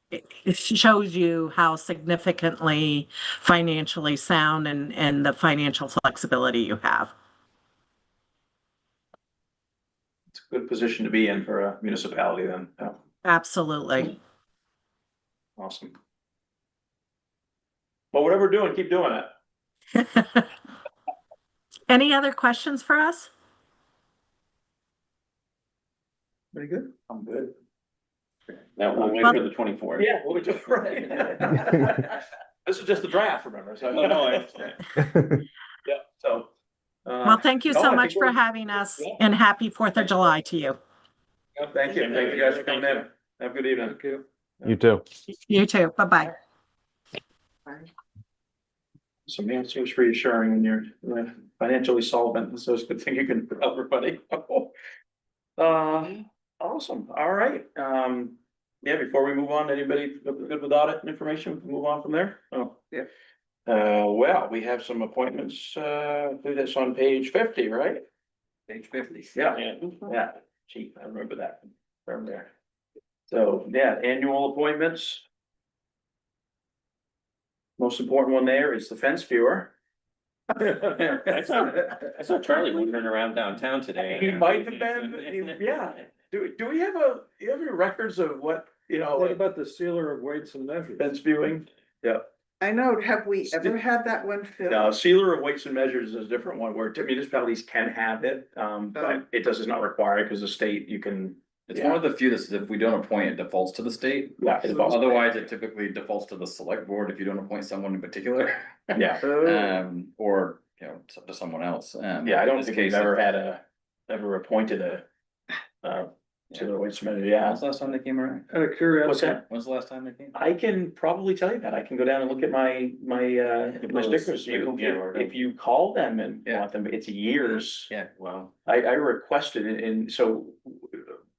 it shows you how significantly financially sound and the financial flexibility you have. It's a good position to be in for a municipality then, yeah, Absolutely. awesome. Well, whatever we're doing, keep doing it. Any other questions for us? Pretty good. I'm good. Now, we'll wait for the 24th. Yeah, we'll just, right. This is just the draft, remember, so. Oh, no, I understand. Yeah, so. Well, thank you no, I so think much for we're- having us, Yeah. and happy 4th of July to you. Thank you guys for coming in, have a good evening. Thank you. You too. You too. Bye-bye. Some answers reassuring when you're financially solvent, so it's a good thing you can put up everybody. Awesome, all right, yeah, before we move on, anybody good with audit information, we can move on from there? Oh, yeah. Well, we have some appointments, do this on page 50, right? Page 50. Yeah, yeah, gee, I remember that from there. So, yeah, annual appointments. Most important one there is the fence viewer. I saw Charlie wandering around downtown today. He might have been, yeah. Do we have any records of what, What about the sealer of weights and measures? fence viewing? Yeah, I know, have we ever had that one filled? no, sealer of weights and measures is a different one where municipalities can have it, but it does not require, because the state, you can. It's one of the few that if we don't appoint, it defaults to the state. Yeah, it defaults. Otherwise, it typically defaults to the select board if you don't appoint someone in particular. Yeah, Oh, Or you know, it's up to someone else. Yeah, I don't in this think we've case, ever had ever appointed to the waste committee, yeah. When's the last time they came around? Out of curiosity. What's that? When's the last time they came? I can probably tell you that. I can go down and look at my stickers. If you call them and Yeah. want them, it's years. Yeah. Wow. I requested it in, so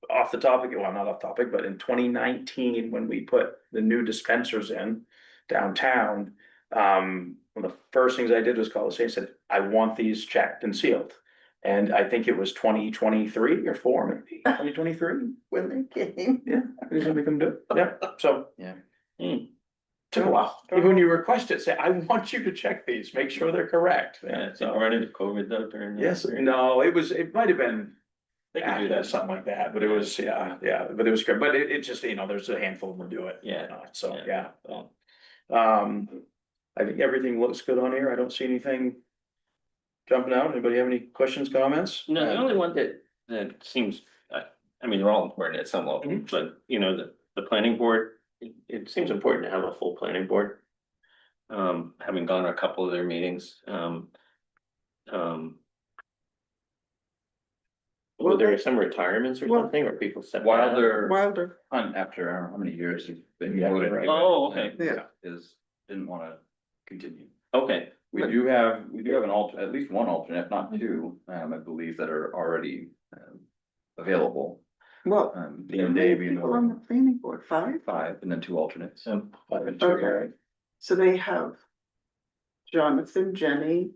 off the topic, well, not off topic, but in 2019, when we put the new dispensers in downtown, one of the first things I did was call the state and said, I want these checked and sealed. And I think it was 2023 or 4, maybe 2023. When they came. Yeah, who's gonna come do it? Yeah, so. Yeah. Took a while. Even when you request it, say, I want you to check these, make sure they're correct. Yeah, Yeah, so so. run into COVID though during. that Yes, period. no, it might have been. They could do that. Something like that, but it was, yeah, but it was good, but it just, there's a handful of them do it. Yeah. So, Yeah. yeah. I think everything looks good on here. I don't see anything jumping out. Anybody have any questions, comments? No, the only one that seems, I mean, they're all important at some level, Mhm. but you know, the planning board, it seems important to have a full planning board. Having gone to a couple of their meetings, were there some retirements or Well- something, or people stepped While down? they're Wilder. on, after how many years you've been Yeah, voted. right. Oh, okay. Yeah. Didn't wanna continue. Okay, We do have an at least one alternate, if not two, I believe that are already, available. Well, Dean and Dave, you people on the know, planning board, 5? 5, and then 2 alternates. 5 and 2, Okay. right? So they have Jonathan, Jenny,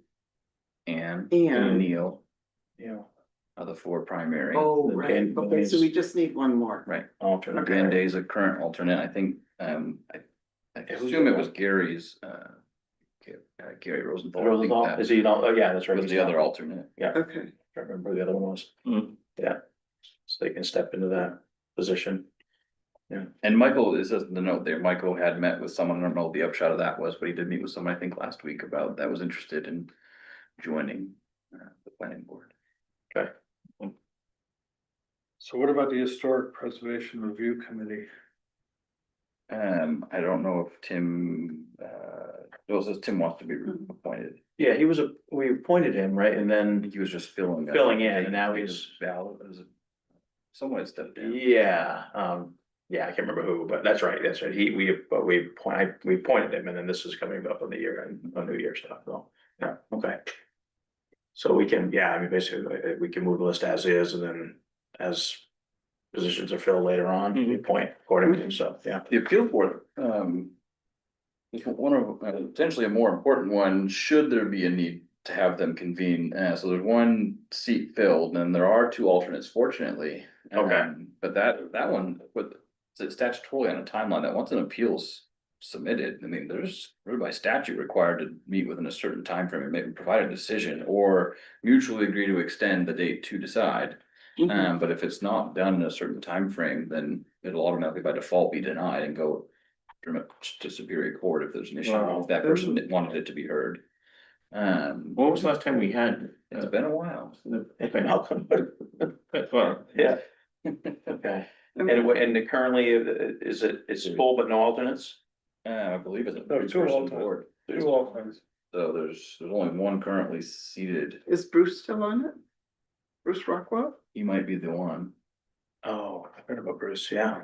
And and, Neil Yeah, are the 4 primary. oh, the right, Dan- okay, so we just need one more. Right. alternate. Dan Day's a current alternate, I think, I assume it was Gary's, Gary Rosenthal. I think Rosenthal, that is he, oh, yeah, that's right. was the other alternate. Okay, Can't remember who the other one was. Hmm. Yeah, so they can step into that position. And Michael, it says in the note there, Michael had met with someone, I don't know what the upshot of that was, but he did meet with someone, I think, last week about that was interested in joining the planning board. So what about the Historic Preservation Review Committee? I don't know if Tim, it says Tim wants to be appointed. Yeah, we appointed him, right, and I then, think he was just filling. Filling in, and now he's- Valid, someone had stepped down. yeah, I can't remember who, but that's right, we appointed him, and then this is coming up on the year, on New Year stuff, so, yeah, okay. So we can, I mean, basically, we can move the list as is, and then as positions are filled later on, we appoint accordingly, so, yeah. The appeal board, is one of, potentially a more important one, should there be a need to have them convene. So there's one seat filled, and there are 2 alternates, fortunately. Okay. But that one, it's statutorily on a timeline that once an appeal's submitted, I mean, there's really by statute required to meet within a certain time frame and maybe provide a decision or mutually agree to extend the date to decide. But if it's not done in a certain time frame, then it'll automatically by default be denied and go to Superior Court if there's an issue, Wow. if that person wanted it to be heard. what was the last time we had? It's been a while. Malcolm, Well, yeah, okay, and currently, it's full but no alternates? I believe it's a No, 2 two-person alternates. board. 2 alternates. So there's only one currently seated. is Bruce still on it? Bruce Rockwell? He might be the one. Oh, I heard about Bruce, yeah.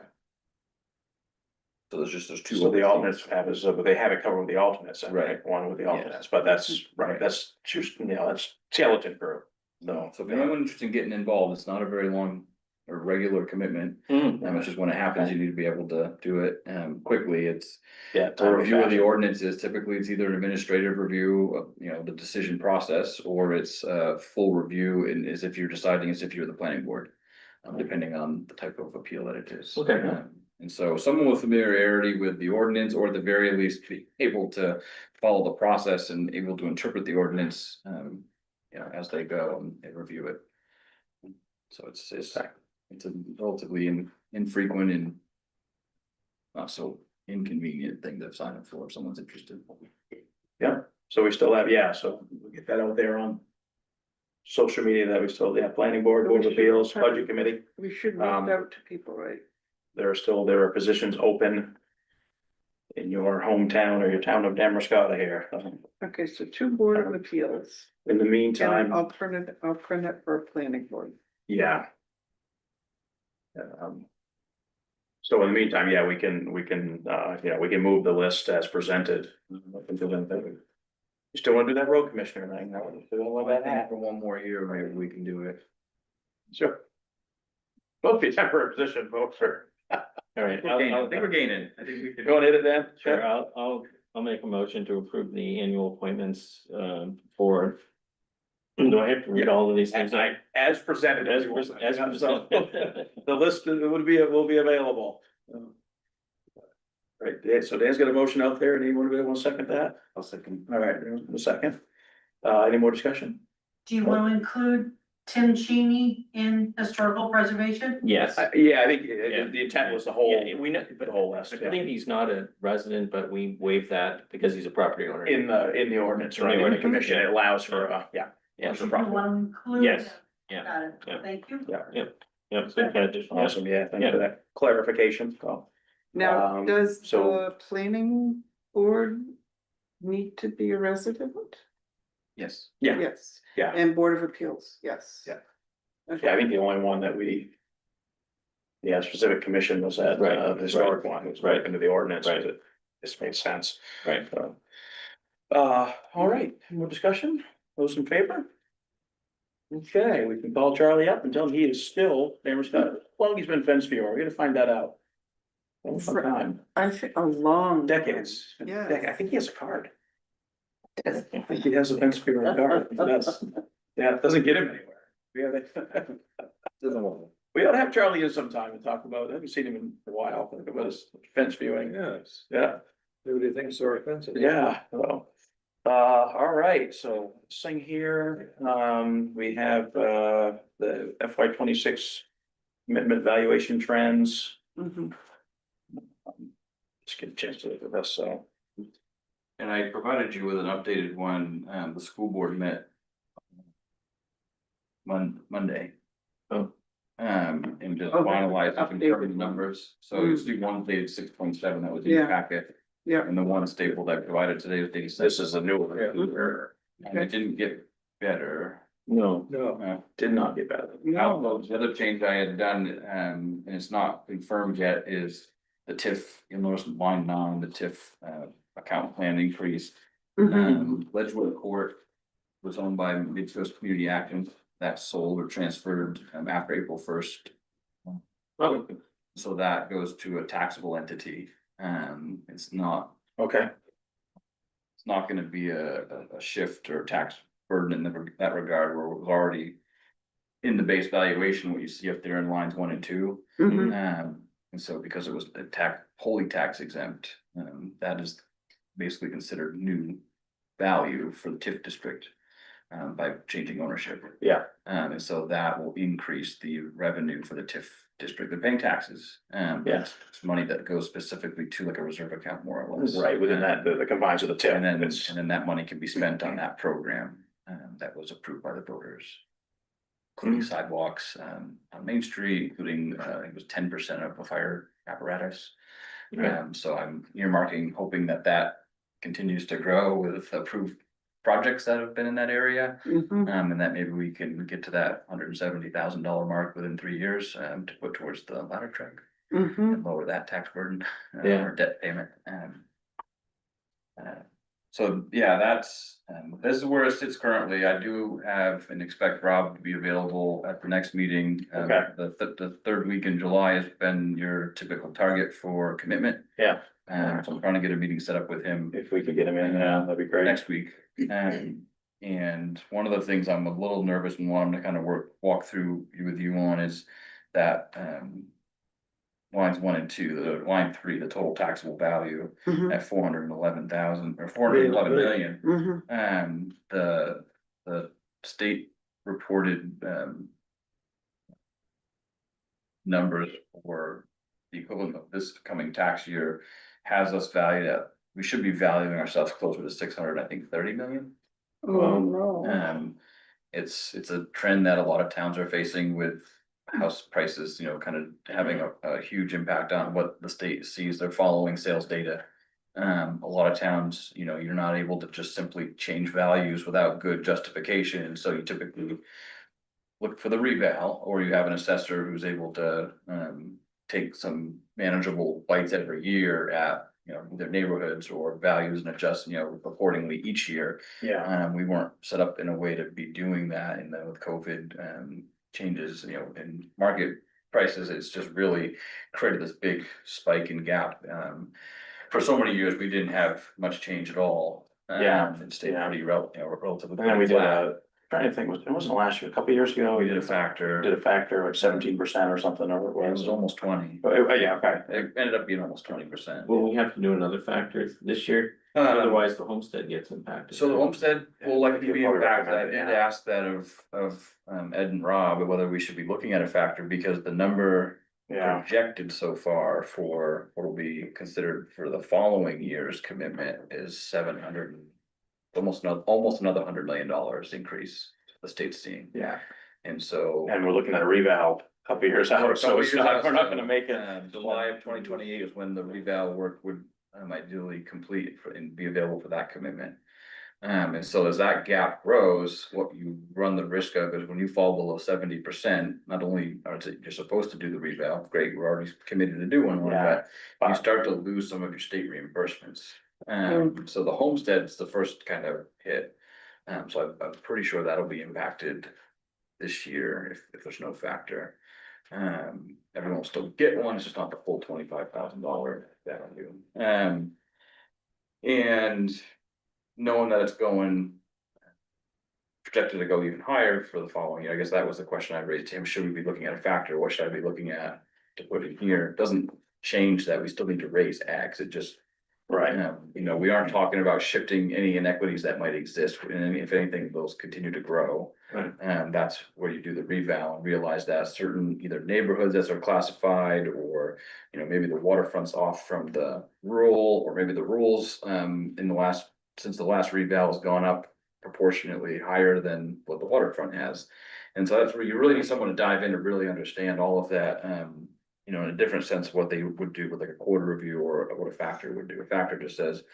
So there's 2. So the alternates have is, but they have it covered with the alternates, right, Right. one with the alternates, but that's, right, that's just, that's skeleton crew. No, so if anyone's interested in getting involved, it's not a very long or regular commitment. It's just when it happens, you need to be able to do it quickly. It's Yeah. a review of the ordinances. Typically, it's either an administrative review of, the decision process, or it's a full review and as if you're deciding as if you're the planning board. Depending on the type of appeal that it is. Okay. And so someone with familiarity with the ordinance, or at the very least be able to follow the process and able to interpret the ordinance, as they go and review it. So it's a relatively infrequent and not so inconvenient thing to sign up for if someone's interested. Yeah, so we still have, so we'll get that out there on social media that we still, planning board, board of appeals, budget committee. We should reach out to people, right? There are positions open. in your hometown or your town of Damascotta here. Okay, so 2 Board of Appeals. In the And an meantime, alternate for a planning board. yeah. So in the meantime, yeah, we can, we can move the list as presented. Until then, you still wanna do that road commissioner thing? No, Well, I think for one more year, maybe we can do it. Sure. Both be temporary position, both for. All right, I think we're gaining. I think we could. Go and hit it then? Sure, I'll make a motion to approve the annual appointments, for. Do I have to read all of these things? As presented. As So, presented. the list will be available. Right, so Dan's got a motion out there, and anyone want to second that? I'll second. All right, a second. Any more discussion? Do you want to include Tim Cheney in historical preservation? Yes. Yeah, I think Yeah. the intent was the whole, Yeah, we know, but the whole list, I yeah. think he's not a resident, but we waive that because he's a property owner. In the ordinance, In the right, in the ordinance, commission, yeah. it allows for, yeah. Yeah, Do you want to include? Yes, him? yeah, Got it, yeah. thank you. yep, good catch, yeah. Awesome, yeah, thank you for that clarification, so. Now, does so- the planning board need to be a resident? Yes. Yeah. Yes. Yeah. And Board of Appeals, yes. Yeah. Okay. Yeah, I think the only one that we. Yeah, specific commission was that, Right, the historic one, it was right into the ordinance, Right. because it just made sense. Right. So, all right, more discussion, those in favor? Okay, we can call Charlie up and tell him he is still, how long he's been fence viewer, we're gonna find that out. Long time, I think a long. decades. Yeah. I think he has a card. I think he has a fence viewer card, that's, yeah, it doesn't get him anywhere. We ought to have Charlie in sometime and talk about, I haven't seen him in a while, talk about his fence viewing, Yes, yeah. nobody thinks so offensive. Yeah, well, all right, so this thing here, we have, the FY 26 commitment valuation trends. Mhm. Just get a chance to look at this, so. And I provided you with an updated one, the school board met. Monday. Oh. And just Okay, finalized and confirmed updated the one. numbers, so you see one dated 6.7 that was in your Yeah. packet. Yeah. And the one stapled I provided today was dated. This is a new one. And it didn't get better. No, No, Did not get better. Although the other change I had done, and it's not confirmed yet, is the TIF, you'll notice in line 9, the TIF, account plan increased. Mhm. Ledgewood Court was owned by Midcoast Community Action, that sold or transferred, after April 1st. oh, So that goes to a taxable entity, it's not, Okay, it's not gonna be a shift or tax burden in that regard, where it was already. In the base valuation, what you see up there in lines 1 and 2, Mhm. and so because it was a wholly tax exempt, that is basically considered new value for the TIF district. By changing ownership. yeah, And so that will increase the revenue for the TIF district, they're paying taxes, but Yeah. it's money that goes specifically to like a reserve account, more or less. right, within that, the combines of the tip. And then that money can be spent on that program, that was approved by the voters. Including sidewalks, on Main Street, including, it was 10% of the fire apparatus. So I'm earmarking, hoping that that continues to grow with approved projects that have been in that area. Mhm. And that maybe we can get to that $170,000 mark within 3 years, to put towards the ladder truck Mhm. and lower that tax burden, Yeah. or debt payment. So, yeah, that's, this is where it sits currently. I do have and expect Rob to be available at the next meeting. Okay. The third week in July has been your typical target for commitment. Yeah. So I'm trying to get a meeting set up with him If we could get him in, yeah, that'd be great. next week. And one of the things I'm a little nervous and wanting to kind of walk through with you on is that, lines 1 and 2, the line 3, the total taxable value Mhm. at 411,000 or 411 million. Mhm. The state reported, numbers for the equivalent of this coming tax year has us valued at, we should be valuing ourselves closer to 630 million. Oh, no. It's a trend that a lot of towns are facing with house prices, kind of having a huge impact on what the state sees. They're following sales data. A lot of towns, you know, you're not able to just simply change values without good justification, and so you typically look for the reval, or you have an assessor who's able to, take some manageable bites every year at, you know, their neighborhoods or values and adjust, you know, accordingly each year. Yeah. We weren't set up in a way to be doing that, and then with COVID, changes, you know, in market prices, it's just really created this big spike in gap. For so many years, we didn't have much change at all. Yeah, It stayed yeah. pretty relatively. And then we did flat. trying to think, it wasn't last year, a couple years ago, We did a factor. did a factor like 17% or something, or It was almost 20. Yeah, okay. It ended up being almost 20%. Will we have to do another factor this year? Otherwise, the homestead gets impacted. So the homestead will likely be Probably impacted. I recommend, did ask that of Ed and Rob, whether we should be looking at a factor, because the number Yeah, projected so far for what will be considered for the following year's commitment is 700. Almost another $100 million increase the state's seeing. yeah, And so. and we're looking at a reval a couple years out, so it's not, we're not gonna make it. July of 2028 is when the reval work would ideally complete and be available for that commitment. And so as that gap grows, what you run the risk of is when you fall below 70%, not only are you're supposed to do the reval, great, we're already committed to doing one, Yeah. but you start to lose some of your state reimbursements. So the homestead's the first kind of hit. So I'm pretty sure that'll be impacted this year if there's no factor. Everyone will still get one, it's just not the full $25,000 value. And knowing that it's going projected to go even higher for the following year, I guess that was the question I raised to him. Should we be looking at a factor? What should I be looking at to put in here? It doesn't change that we still need to raise X. It just, Right, you know, we aren't talking about shifting any inequities that might exist. And if anything, those continue to grow. Right. And that's where you do the reval and realize that certain either neighborhoods that are classified, or, you know, maybe the waterfront's off from the rural, or maybe the rural's since the last reval has gone up proportionately higher than what the waterfront has. And so that's where you really need someone to dive in to really understand all of that, you know, in a different sense of what they would do with like a quarter review, or what a factor would do. A factor just says,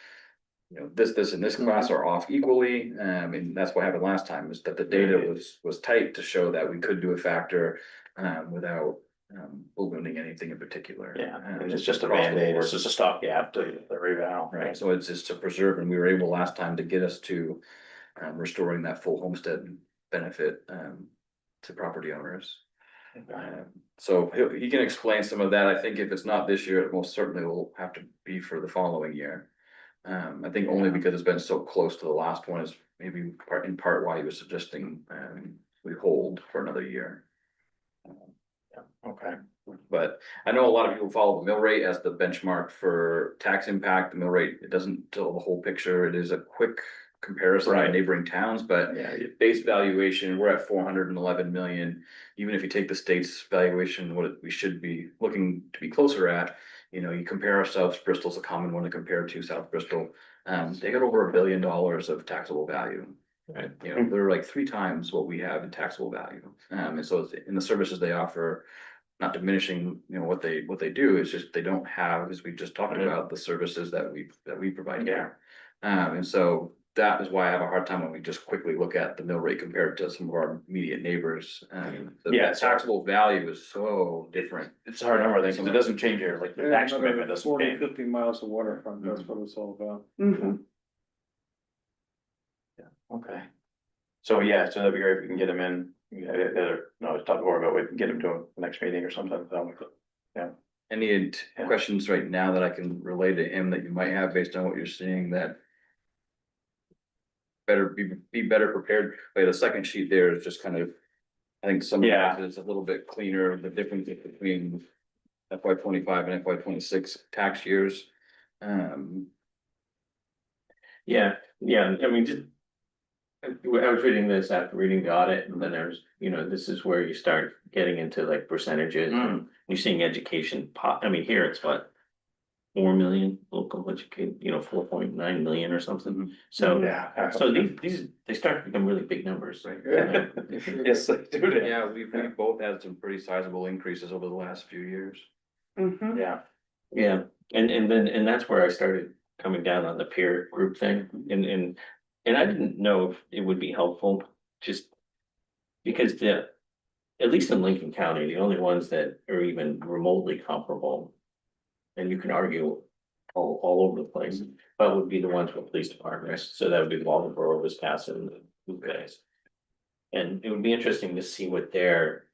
you know, this and this class are off equally, and that's what happened last time, is that the data was tight to show that we could do a factor, without, ballooning anything in particular. yeah, and it's just a Band-Aid, it's just a stopgap to the reval, Right, right? so it's just to preserve, and we were able last time to get us to, restoring that full homestead benefit, to property owners. So he can explain some of that. I think if it's not this year, it most certainly will have to be for the following year. I think only because it's been so close to the last one is maybe in part why he was suggesting, we hold for another year. Okay, But I know a lot of people follow the mill rate as the benchmark for tax impact. The mill rate, it doesn't tell the whole picture. It is a quick comparison to Right. neighboring towns, but yeah, base valuation, we're at 411 million. Even if you take the state's valuation, what we should be looking to be closer at, you know, you compare ourselves, Bristol's a common one to compare to, South Bristol. They got over $1 billion of taxable value. Right. You know, they're like 3 times what we have in taxable value. And so it's in the services they offer, not diminishing, you know, what they do, it's just they don't have, as we just talked about, the services that we provide here. And so that is why I have a hard time when we just quickly look at the mill rate compared to some of our immediate neighbors. Yeah, The taxable value is so different. it's a hard number, because it doesn't change here, like the tax commitment doesn't 40, change. 50 miles of waterfront, that's what it's all about. Mhm. Okay. So, yeah, so that'd be great if we can get him in, no, it's talk more about, we can get him to the next meeting or something. Any questions right now that I can relay to him that you might have based on what you're seeing that better be better prepared? Like the second sheet there is just kind of, I think some of Yeah. it is a little bit cleaner, the difference between FY 25 and FY 26 tax years. Yeah, I mean, just. I was reading this after reading the audit, and then there's, you know, this is where you start getting into like percentages, and you're seeing education I mean, here it's what? 4 million local educated, you know, 4.9 million or something, so. Yeah. So these, they start to become really big numbers. Yes, they do. Yeah, we both had some pretty sizable increases over the last few years. Mhm. Yeah, Yeah, and that's where I started coming down on the peer group thing, and I didn't know if it would be helpful, just because at least in Lincoln County, the only ones that are even remotely comparable, and you can argue all over the place, but would be the ones with police departments, so that would be Waldeboro, Wisconsin, and the Blue Jays. And it would be interesting to see what their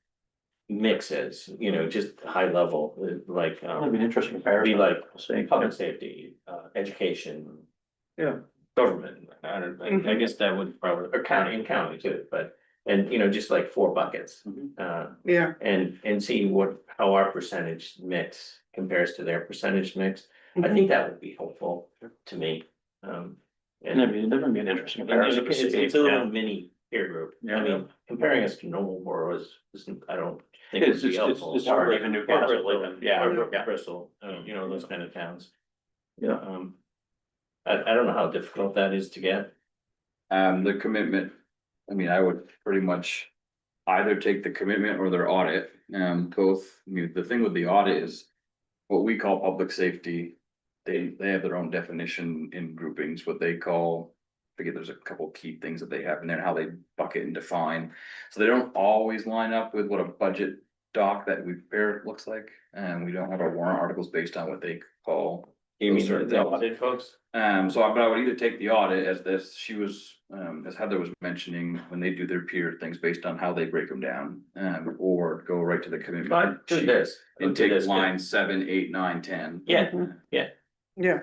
mix is, you know, just high level, like, That'd be an interesting be comparison. like Say, public safety, education. Yeah. Government, I don't, I guess that would probably, or county too, but, and, you know, just like 4 buckets. Yeah, And see how our percentage mix compares to their percentage mix. I think that would be helpful to me. And that'd be an interesting and comparison. to it's see. it's a little mini peer group. Yeah. I mean, comparing us to Noblesboro isn't, I don't think It's it'd be just, helpful. it's hard, even Newcastle, Bristol, yeah, or yeah. Bristol, you know, those kind of towns. Yeah. I don't know how difficult that is to get. The commitment, I mean, I would pretty much either take the commitment or their audit, both, I mean, the thing with the audit is. What we call public safety, they have their own definition in groupings, what they call. I forget, there's a couple key things that they have in there, how they bucket and define, so they don't always line up with what a budget doc that we prepare looks like, and we don't have our warrant articles based on what they call. You mean certain the things. audit folks? So I would either take the audit as this, she was, as Heather was mentioning, when they do their peer things based on how they break them down, or go right to the commitment. But do sheet this. And do take this, lines 7, 8, 9, 10. Yeah, yeah,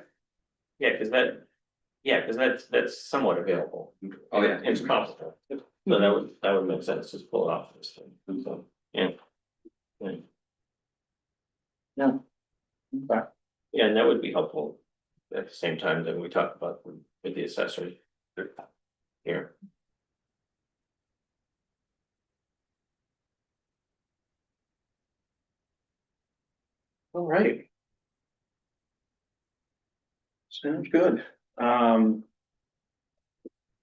yeah, cause that's somewhat available. Oh, yeah. It's comparable, so that would make sense, just pull it off this thing, so, yeah. Yeah. Yeah. Okay. Yeah, and that would be helpful at the same time that we talk about with the assessors here. All right. Sounds good. All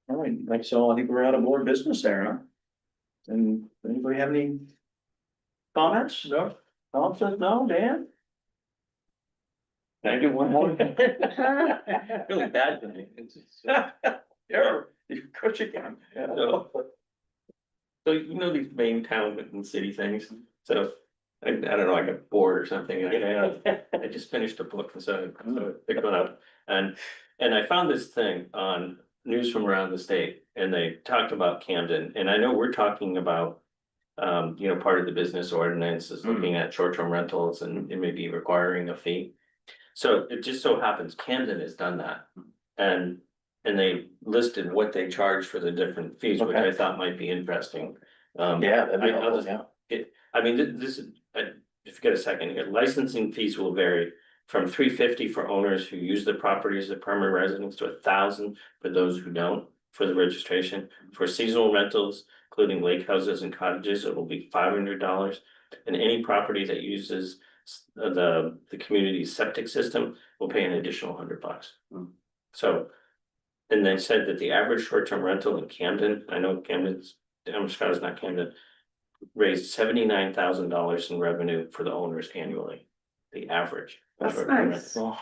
right, like, so I think we're out of more business there, huh? And anybody have any comments? No. Tom says no, Dan? Can I do one more? Really bad for me. Yeah, you could, you can. Yeah. So you know these main town and city things, so I don't know, I got bored or something, I just finished a book, so I picked one up. And I found this thing on News from Around the State, and they talked about Camden, and I know we're talking about. You know, part of the business ordinance is looking at short-term rentals and maybe requiring a fee. So it just so happens Camden has done that, and they listed what they charge for the different fees, which I thought might be interesting. Yeah, that'd be I know helpful, this- yeah. I mean, this is, if you get a second here, licensing fees will vary from $350 for owners who use the property as a permanent residence to $1,000 for those who don't, for the registration. For seasonal rentals, including lake houses and cottages, it will be $500. And any property that uses the community's septic system will pay an additional $100. So, and they said that the average short-term rental in Camden, I know Scott is not Camden, raised $79,000 in revenue for the owners annually, the average. That's short-term nice. rental.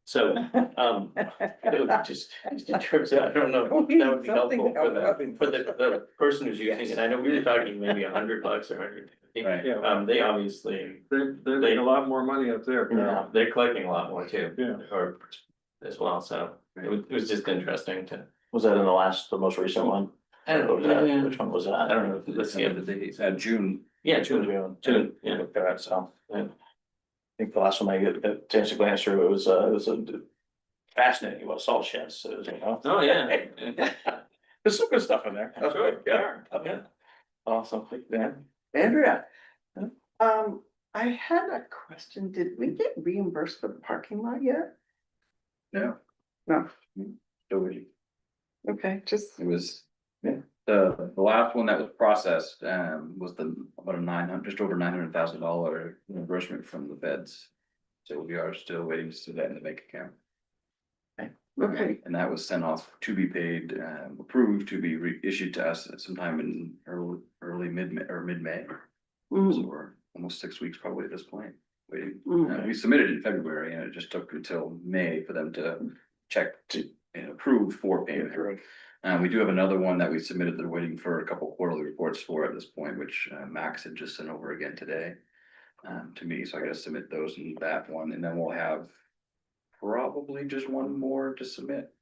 So, it would just in terms of, I don't know, that would be helpful for the person who's using it. I know we were talking maybe $100 or $150. Right. Yeah. They obviously, They're making a lot more money up there. they're collecting a lot more too. Yeah. Or as well, so it was just interesting to. Was that in the most recent one? I don't know, yeah. Which one was that? I don't know, let's see, June. yeah, June. June, yeah. Look at that, so. Yeah. I think the last one I get a chance to glance through, it was a fascinating about salt sheds, you know. Oh, yeah. There's some good stuff in there. That's Sure, good, yeah. yeah. Awesome, thank you, Dan. Andrea. I had a question, did we get reimbursed for the parking lot yet? No. No, It okay, just, was, yeah, the last one that was processed, was about just over $900,000 reimbursement from the feds. So we are still waiting to see that in the bank account. okay, And that was sent off to be paid, approved to be reissued to us at sometime in mid-May. So we're almost 6 weeks probably at this point, waiting. We submitted in February and it just took until May for them to checked and approved for payment. We do have another one that we submitted, they're waiting for a couple quarterly reports for at this point, which Max had just sent over again today. To me, so I gotta submit those and that one, and then we'll have probably just one more to submit.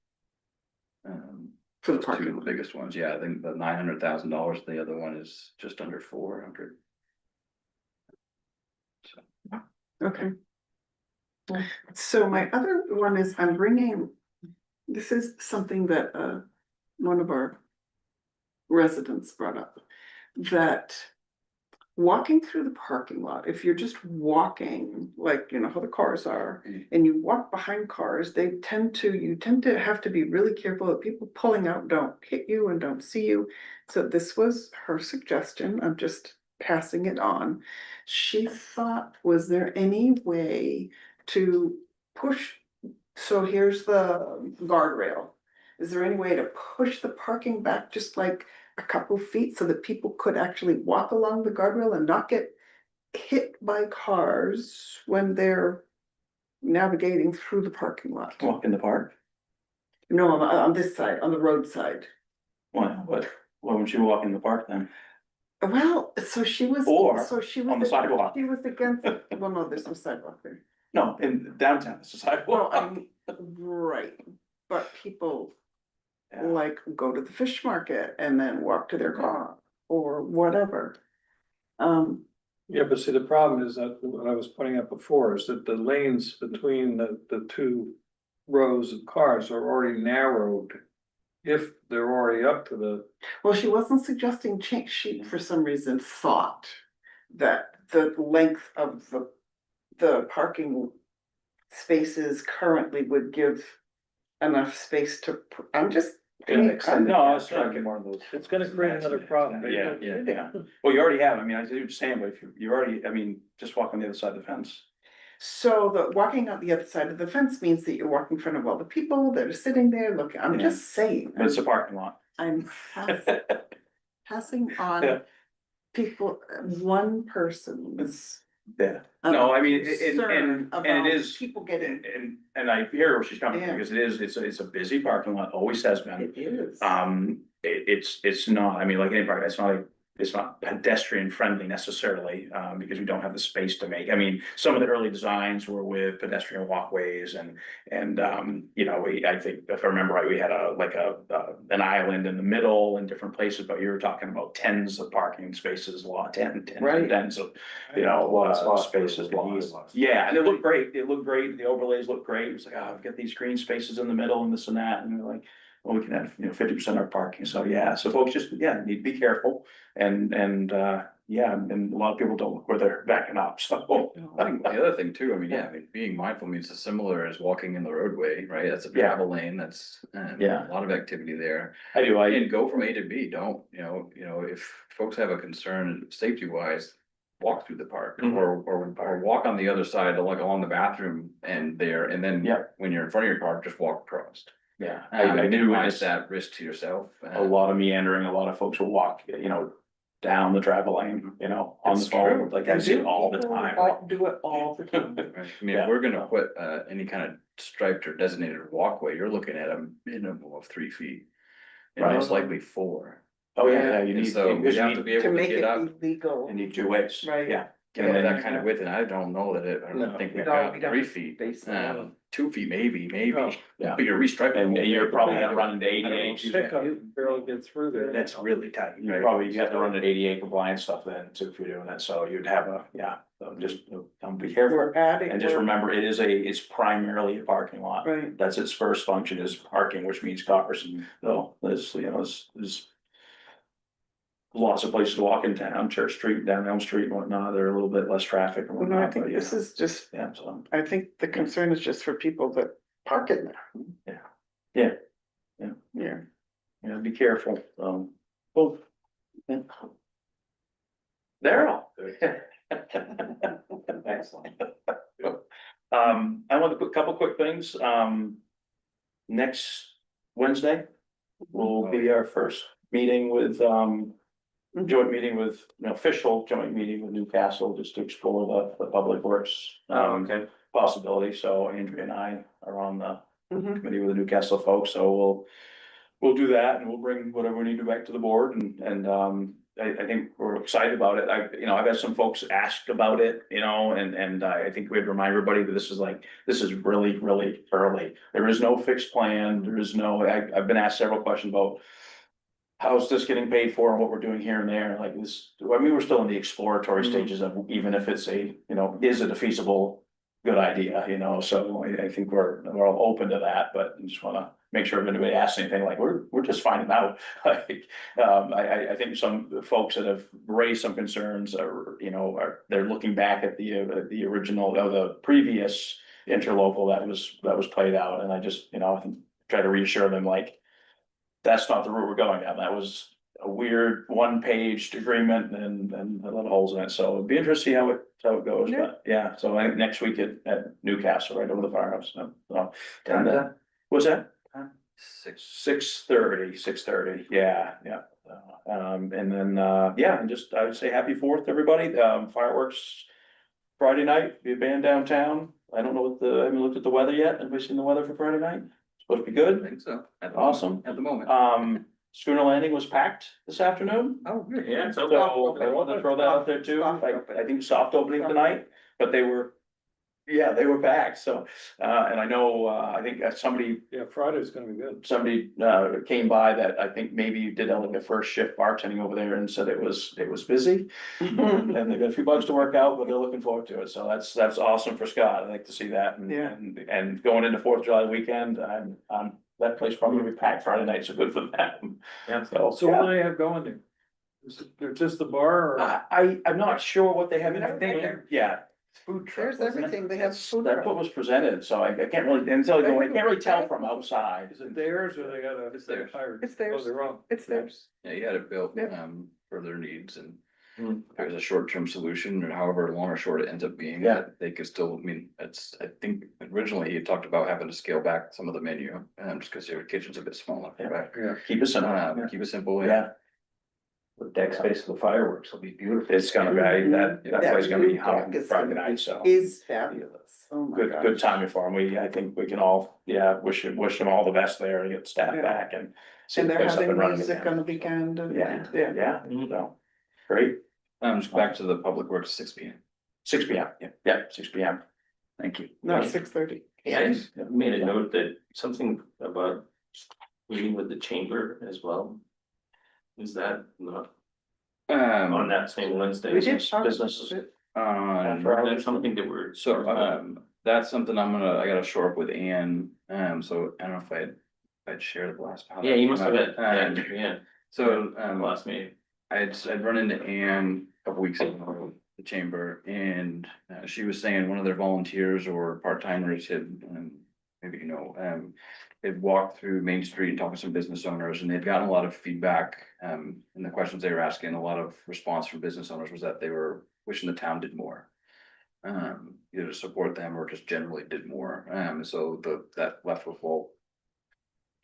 For the Those parking two lot. biggest ones, yeah, I think the $900,000, the other one is just under 400. So, Okay. So my other one is I'm bringing, this is something that one of our residents brought up. That walking through the parking lot, if you're just walking, like, you know, how the cars are, and you walk behind cars, you tend to have to be really careful that people pulling out don't hit you and don't see you. So this was her suggestion, I'm just passing it on. She thought, was there any way to push, so here's the guardrail. Is there any way to push the parking back just like a couple feet so that people could actually walk along the guardrail and not get hit by cars when they're navigating through the parking lot? Walk in the park. No, on this side, on the road side. Why wouldn't you walk in the park then? Well, so she was. Or so she was on the sidewalk. She was against, well, no, there's no sidewalk there. No, in downtown, it's a Well, sidewalk. right, but people Yeah. like go to the fish market and then walk to their car or whatever. Yeah, but see, the problem is that what I was pointing out before is that the lanes between the two rows of cars are already narrowed. If they're already up to the, Well, she wasn't suggesting change, she for some reason thought that the length of the parking spaces currently would give enough space to, I'm just. No, it's trying to get more of those. it's gonna create another problem. Yeah. Well, you already have, I mean, I see what you're saying, but if you already, I mean, just walk on the other side of the fence. So the walking on the other side of the fence means that you're walking in front of all the people that are sitting there looking, I'm Yeah. just saying. But it's a parking lot. I'm passing Yeah. on people, one person's. Yeah, no, I mean, concern and about it is, people getting, and I hear where she's coming from, Yeah. because it's a busy parking lot, always has been. it is. It's not, I mean, like any park, it's not pedestrian friendly necessarily, because we don't have the space to make, I mean, some of the early designs were with pedestrian walkways and, you know, I think, if I remember right, we had an island in the middle in different places, but you were talking about tens of parking spaces, tens Right. and tens of, you know, spaces lost. Yeah, and it looked great, the overlays looked great, it was like, oh, we've got these green spaces in the middle and this and that, and we're like, well, we can have, 50% of our parking, so yeah, so folks just, need to be careful, and a lot of people don't look where they're backing up, so. I think the other thing too, I mean, being mindful means it's similar as walking in the roadway, right? That's a Yeah. travel lane, that's, Yeah. a lot of activity there. I do, And go from A to B, don't, if folks have a concern safety wise, walk through the park Mhm. or walk on the other side, like along the bathroom and then Yeah. when you're in front of your car, just walk across. yeah, I I do, minimize and that risk to yourself. a lot of meandering, a lot of folks will walk, down the travel lane, on the It's phone, true. like I see it all the People time. do it all the time. Right. I mean, Yeah. if we're gonna put any kind of striped or designated walkway, you're looking at a minimum of 3 feet. And Right. most likely 4. Oh, yeah, you And need, so we because you have to need, be able To to make get it up, illegal. you need 2 ways, Right. yeah. get And then- that kind of width, and I don't know that I No. don't think we've No, got we don't 3 have feet. space. 2 feet, maybe, No. Yeah. but you're restriping. And the whole you're thing. probably gonna run into I don't know, ADA. Pickup barely get through there. That's really tight, you Right. probably, you have to run an ADA compliance stuff then too, if you're doing that, so you'd have so just, be careful. We're adding. And just remember, it's primarily a parking lot. Right, That's its first function is parking, which means cars. So there's lots of places to walk in town, Church Street, down Elm Street and whatnot. There are a little bit less traffic and well, no, I whatnot, think but this is just, yeah, so, I think the concern is just for people that park in there. Yeah. be careful. Well, yeah. Daryl. Excellent. I want to put a couple quick things. Next Wednesday will be our first meeting with, joint meeting with, official joint meeting with Newcastle, just to explore the public works. Possibility, so Andrea and I are on the Mhm. committee with the Newcastle folks, so we'll do that and we'll bring whatever we need to back to the board and, I think we're excited about it. I've had some folks ask about it, and I think we'd remind everybody that this is really, really early. There is no fixed plan, there is no, I've been asked several questions about how's this getting paid for and what we're doing here and there, like this, I mean, we're still in the exploratory stages of even if it's is it a feasible good idea, so I think we're all open to that, but I just wanna make sure if anybody asks anything, like, we're just finding out. Like, I think some folks that have raised some concerns they're looking back at the original, the previous interlocal that was played out, and I just, try to reassure them, like, that's not the route we're going down, that was a weird one-page agreement and a lot of holes in it, so it'd be interesting to see how it goes, Yeah. but yeah, so I think next week at Newcastle, right over the firehouse, so. And, what's that? 6:30, yeah. And then, and just, I would say happy 4th, everybody, fireworks Friday night, be a band downtown, I don't know I haven't looked at the weather yet, have we seen the weather for Friday night? Supposed to be I good, think so. awesome. At the moment. Schooner Landing was packed this afternoon. Oh, good. Yeah, So so. I wanted to throw that out there too, I think soft opening tonight, but they were packed, so, and I know, I think somebody Yeah, Friday's gonna be good. came by that I think maybe did like a first shift bartending over there and said it was busy. And they've got a few bugs to work out, but they're looking forward to it, so that's awesome for Scott, I'd like to see that, Yeah. and going into 4th of July weekend, that place probably gonna be packed Friday night, so good for them. Yeah. So, So what do they have going there? Is it just the bar or? I'm not sure what they have, I think, food truck. There's wasn't it? everything. They have That's food That's truck. what was presented, so I can't really, I can't really tell from outside. Is it theirs or they got a? It's theirs. hired? It's theirs. Oh, they're wrong. It's theirs. Yeah, he had it built, Yeah. for their needs and Mm. if it was a short-term solution or however long or short it ends up being. Yeah. They could still, I think originally he had talked about having to scale back some of the menu, just because your kitchen's a bit smaller. Yeah. Right? Yeah. Keep it simple. Keep it simple, Yeah, The deck space for the fireworks will be beautiful. it's gonna be, that place gonna be hot Is Friday gonna be- night, so. Is fabulous. Oh my Good gosh. timing for them. I think we can all, wish them all the best there and get staff Yeah. back and. see And the they're place up having and running music again. on the weekend and. Yeah, so, great, just back to the public works, 6 p.m. 6 p.m., yeah, 6 p.m. Thank you. No, 6:30. Yeah, I just made a note that something about meeting with the chamber as well. Is that not on that same Wednesday? We did talk about Businesses. it. That's something that we're. That's something I gotta shore up with Ann, so I don't know if I'd shared the last. how Yeah, that you came must have out. had, yeah, So, last meeting. I'd run into Ann a couple weeks ago, at the chamber, and she was saying one of their volunteers or part-timers had, maybe had walked through Main Street and talked to some business owners, and they'd gotten a lot of feedback, and the questions they were asking, a lot of response from business owners was that they were wishing the town did more. Either to support them or just generally did more, so that left with, well,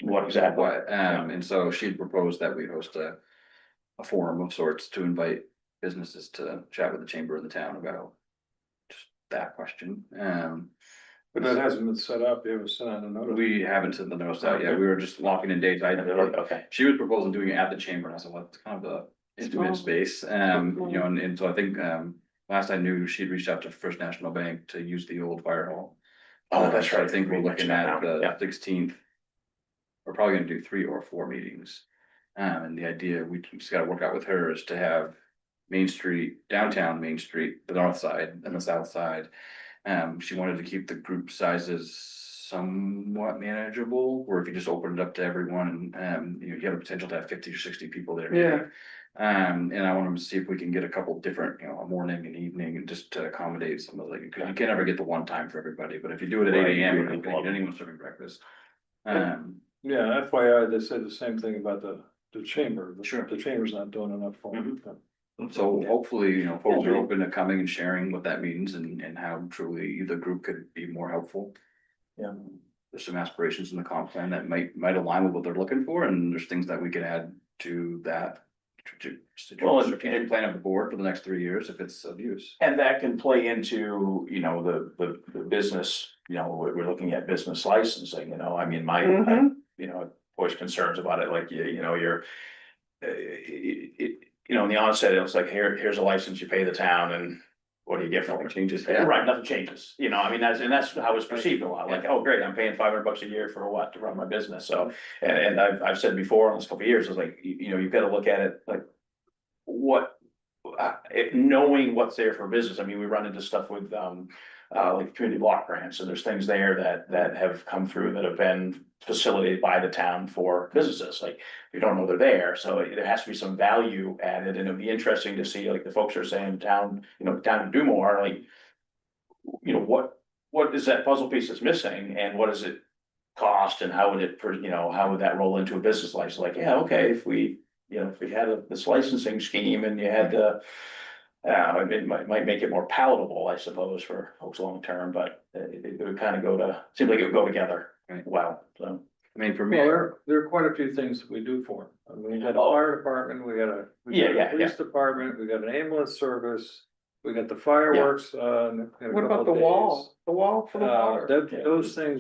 What exactly? and so she proposed that we host a forum of sorts to invite businesses to chat with the chamber of the town about just that question. But that hasn't been set up. You haven't sent out a notice. We haven't sent the notice out yet. We were just locking in dates. Okay. She was proposing doing it at the chamber, and I said, well, it's kind of a intimate space, and so I think, last I knew, she'd reached out to First National Bank to use the old fire hall. Oh, that's So right. I think we're We looking mentioned that at now. the Yeah. 16th. We're probably gonna do 3 or 4 meetings. And the idea, we just gotta work out with her, is to have Main Street, downtown Main Street, the north side and the south side. She wanted to keep the group sizes somewhat manageable, where if you just opened it up to everyone, you have the potential to have 50 or 60 people there. Yeah. And I want them to see if we can get a couple different, a morning and evening, and just to accommodate some of the, because you can't ever get the one time for everybody, but if you do it at Right, 8 a.m., you you're not can gonna club. get anyone serving breakfast. Yeah, FYI, they said the same thing about the chamber. Sure. The chamber's not doing enough for them. So hopefully, folks are open to coming and sharing what that means and how truly either group could be more helpful. Yeah. There's some aspirations in the comp plan that might align with what they're looking for, and there's things that we can add to that. Well, strategic plan of the board for the next 3 years if it's of use. And that can play into, you know, the business, you know, we're looking at business licensing, you know, I mean, Mhm. you know, voice concerns about it, like, you know, you're. You know, in the onset, it was like, here's a license, you pay the town and what do you get from it? Changes. Right, nothing changes, you know, I mean, that's how it's perceived a lot, like, oh, great, I'm paying $500 a year for what, to run my business, so. And I've said before in this couple of years, it's like, you know, you've got to look at it like. What, knowing what's there for business, I mean, we run into stuff with, like community block grants, and there's things there that have come through that have been facilitated by the town for businesses, like, you don't know they're there, so there has to be some value added, and it'd be interesting to see, like, the folks are saying town, you know, town to do more, like. You know, what is that puzzle piece that's missing, and what does it cost, and how would it, you know, how would that roll into a business license, like, yeah, okay, if we. You know, if we had this licensing scheme and you had to. It might make it more palatable, I suppose, for folks long term, but it would kind of seems like it would go together. Right. Well, so. I mean, for me, Well, there are quite a few things that we do for them. I mean, we got a fire department, we got a. Police department, we got an ambulance service, we got the fireworks, in a What about couple the of wall? days. The wall for the water? Those things,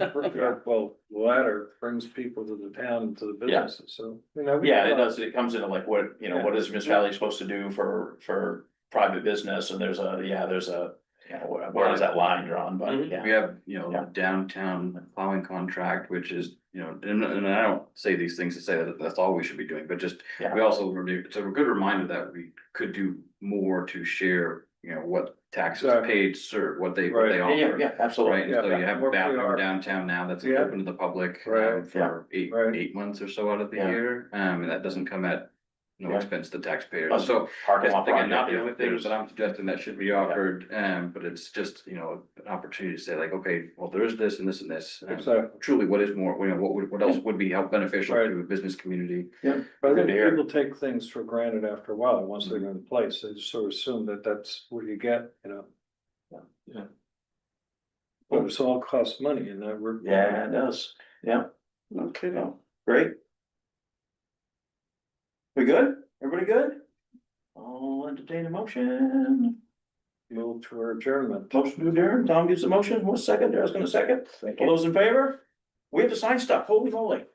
well, the latter brings people to the town, to the businesses, so, you know. Yeah, it does, it comes into like what, you know, what is Miss Valley supposed to do for private business, and there's a, you know, where is that line drawn, but yeah. we have, you know, Yeah. the downtown plowing contract, which is, you know, and I don't say these things to say that that's all we should be doing, but just. Yeah. We also, it's a good reminder that we could do more to share, you know, what taxes Exactly. paid serve, what they Right. offer. Yeah, absolutely. Right, and so you have a Yeah. bathroom downtown now that's Yeah. open to the public, Right. for Right. 8 months or so out of the Yeah. year, and that doesn't come at. No Yeah. expense to taxpayers, Plus, so. Parking That's lot again, not project, the only thing there's- that I'm suggesting that should be offered, but it's just, you know, an opportunity to say like, okay, well, there is this and this and this. Exactly. Truly, what is more, you know, what else would be help beneficial Right. to the business community? Yeah. But I Good think to hear. people take things for granted after a while, once they're in place, they just sort of assume that that's what you get, you know. Yeah. But it's all costs money and that we're. Yeah, it does, yeah, Okay. so, great. We good? Everybody good? I'll entertain a motion. Move to our adjournment. Motion to adjourn, Tom gives the motion, what's second, Daryl's gonna second, all those in favor? We have to sign stuff, holy moly.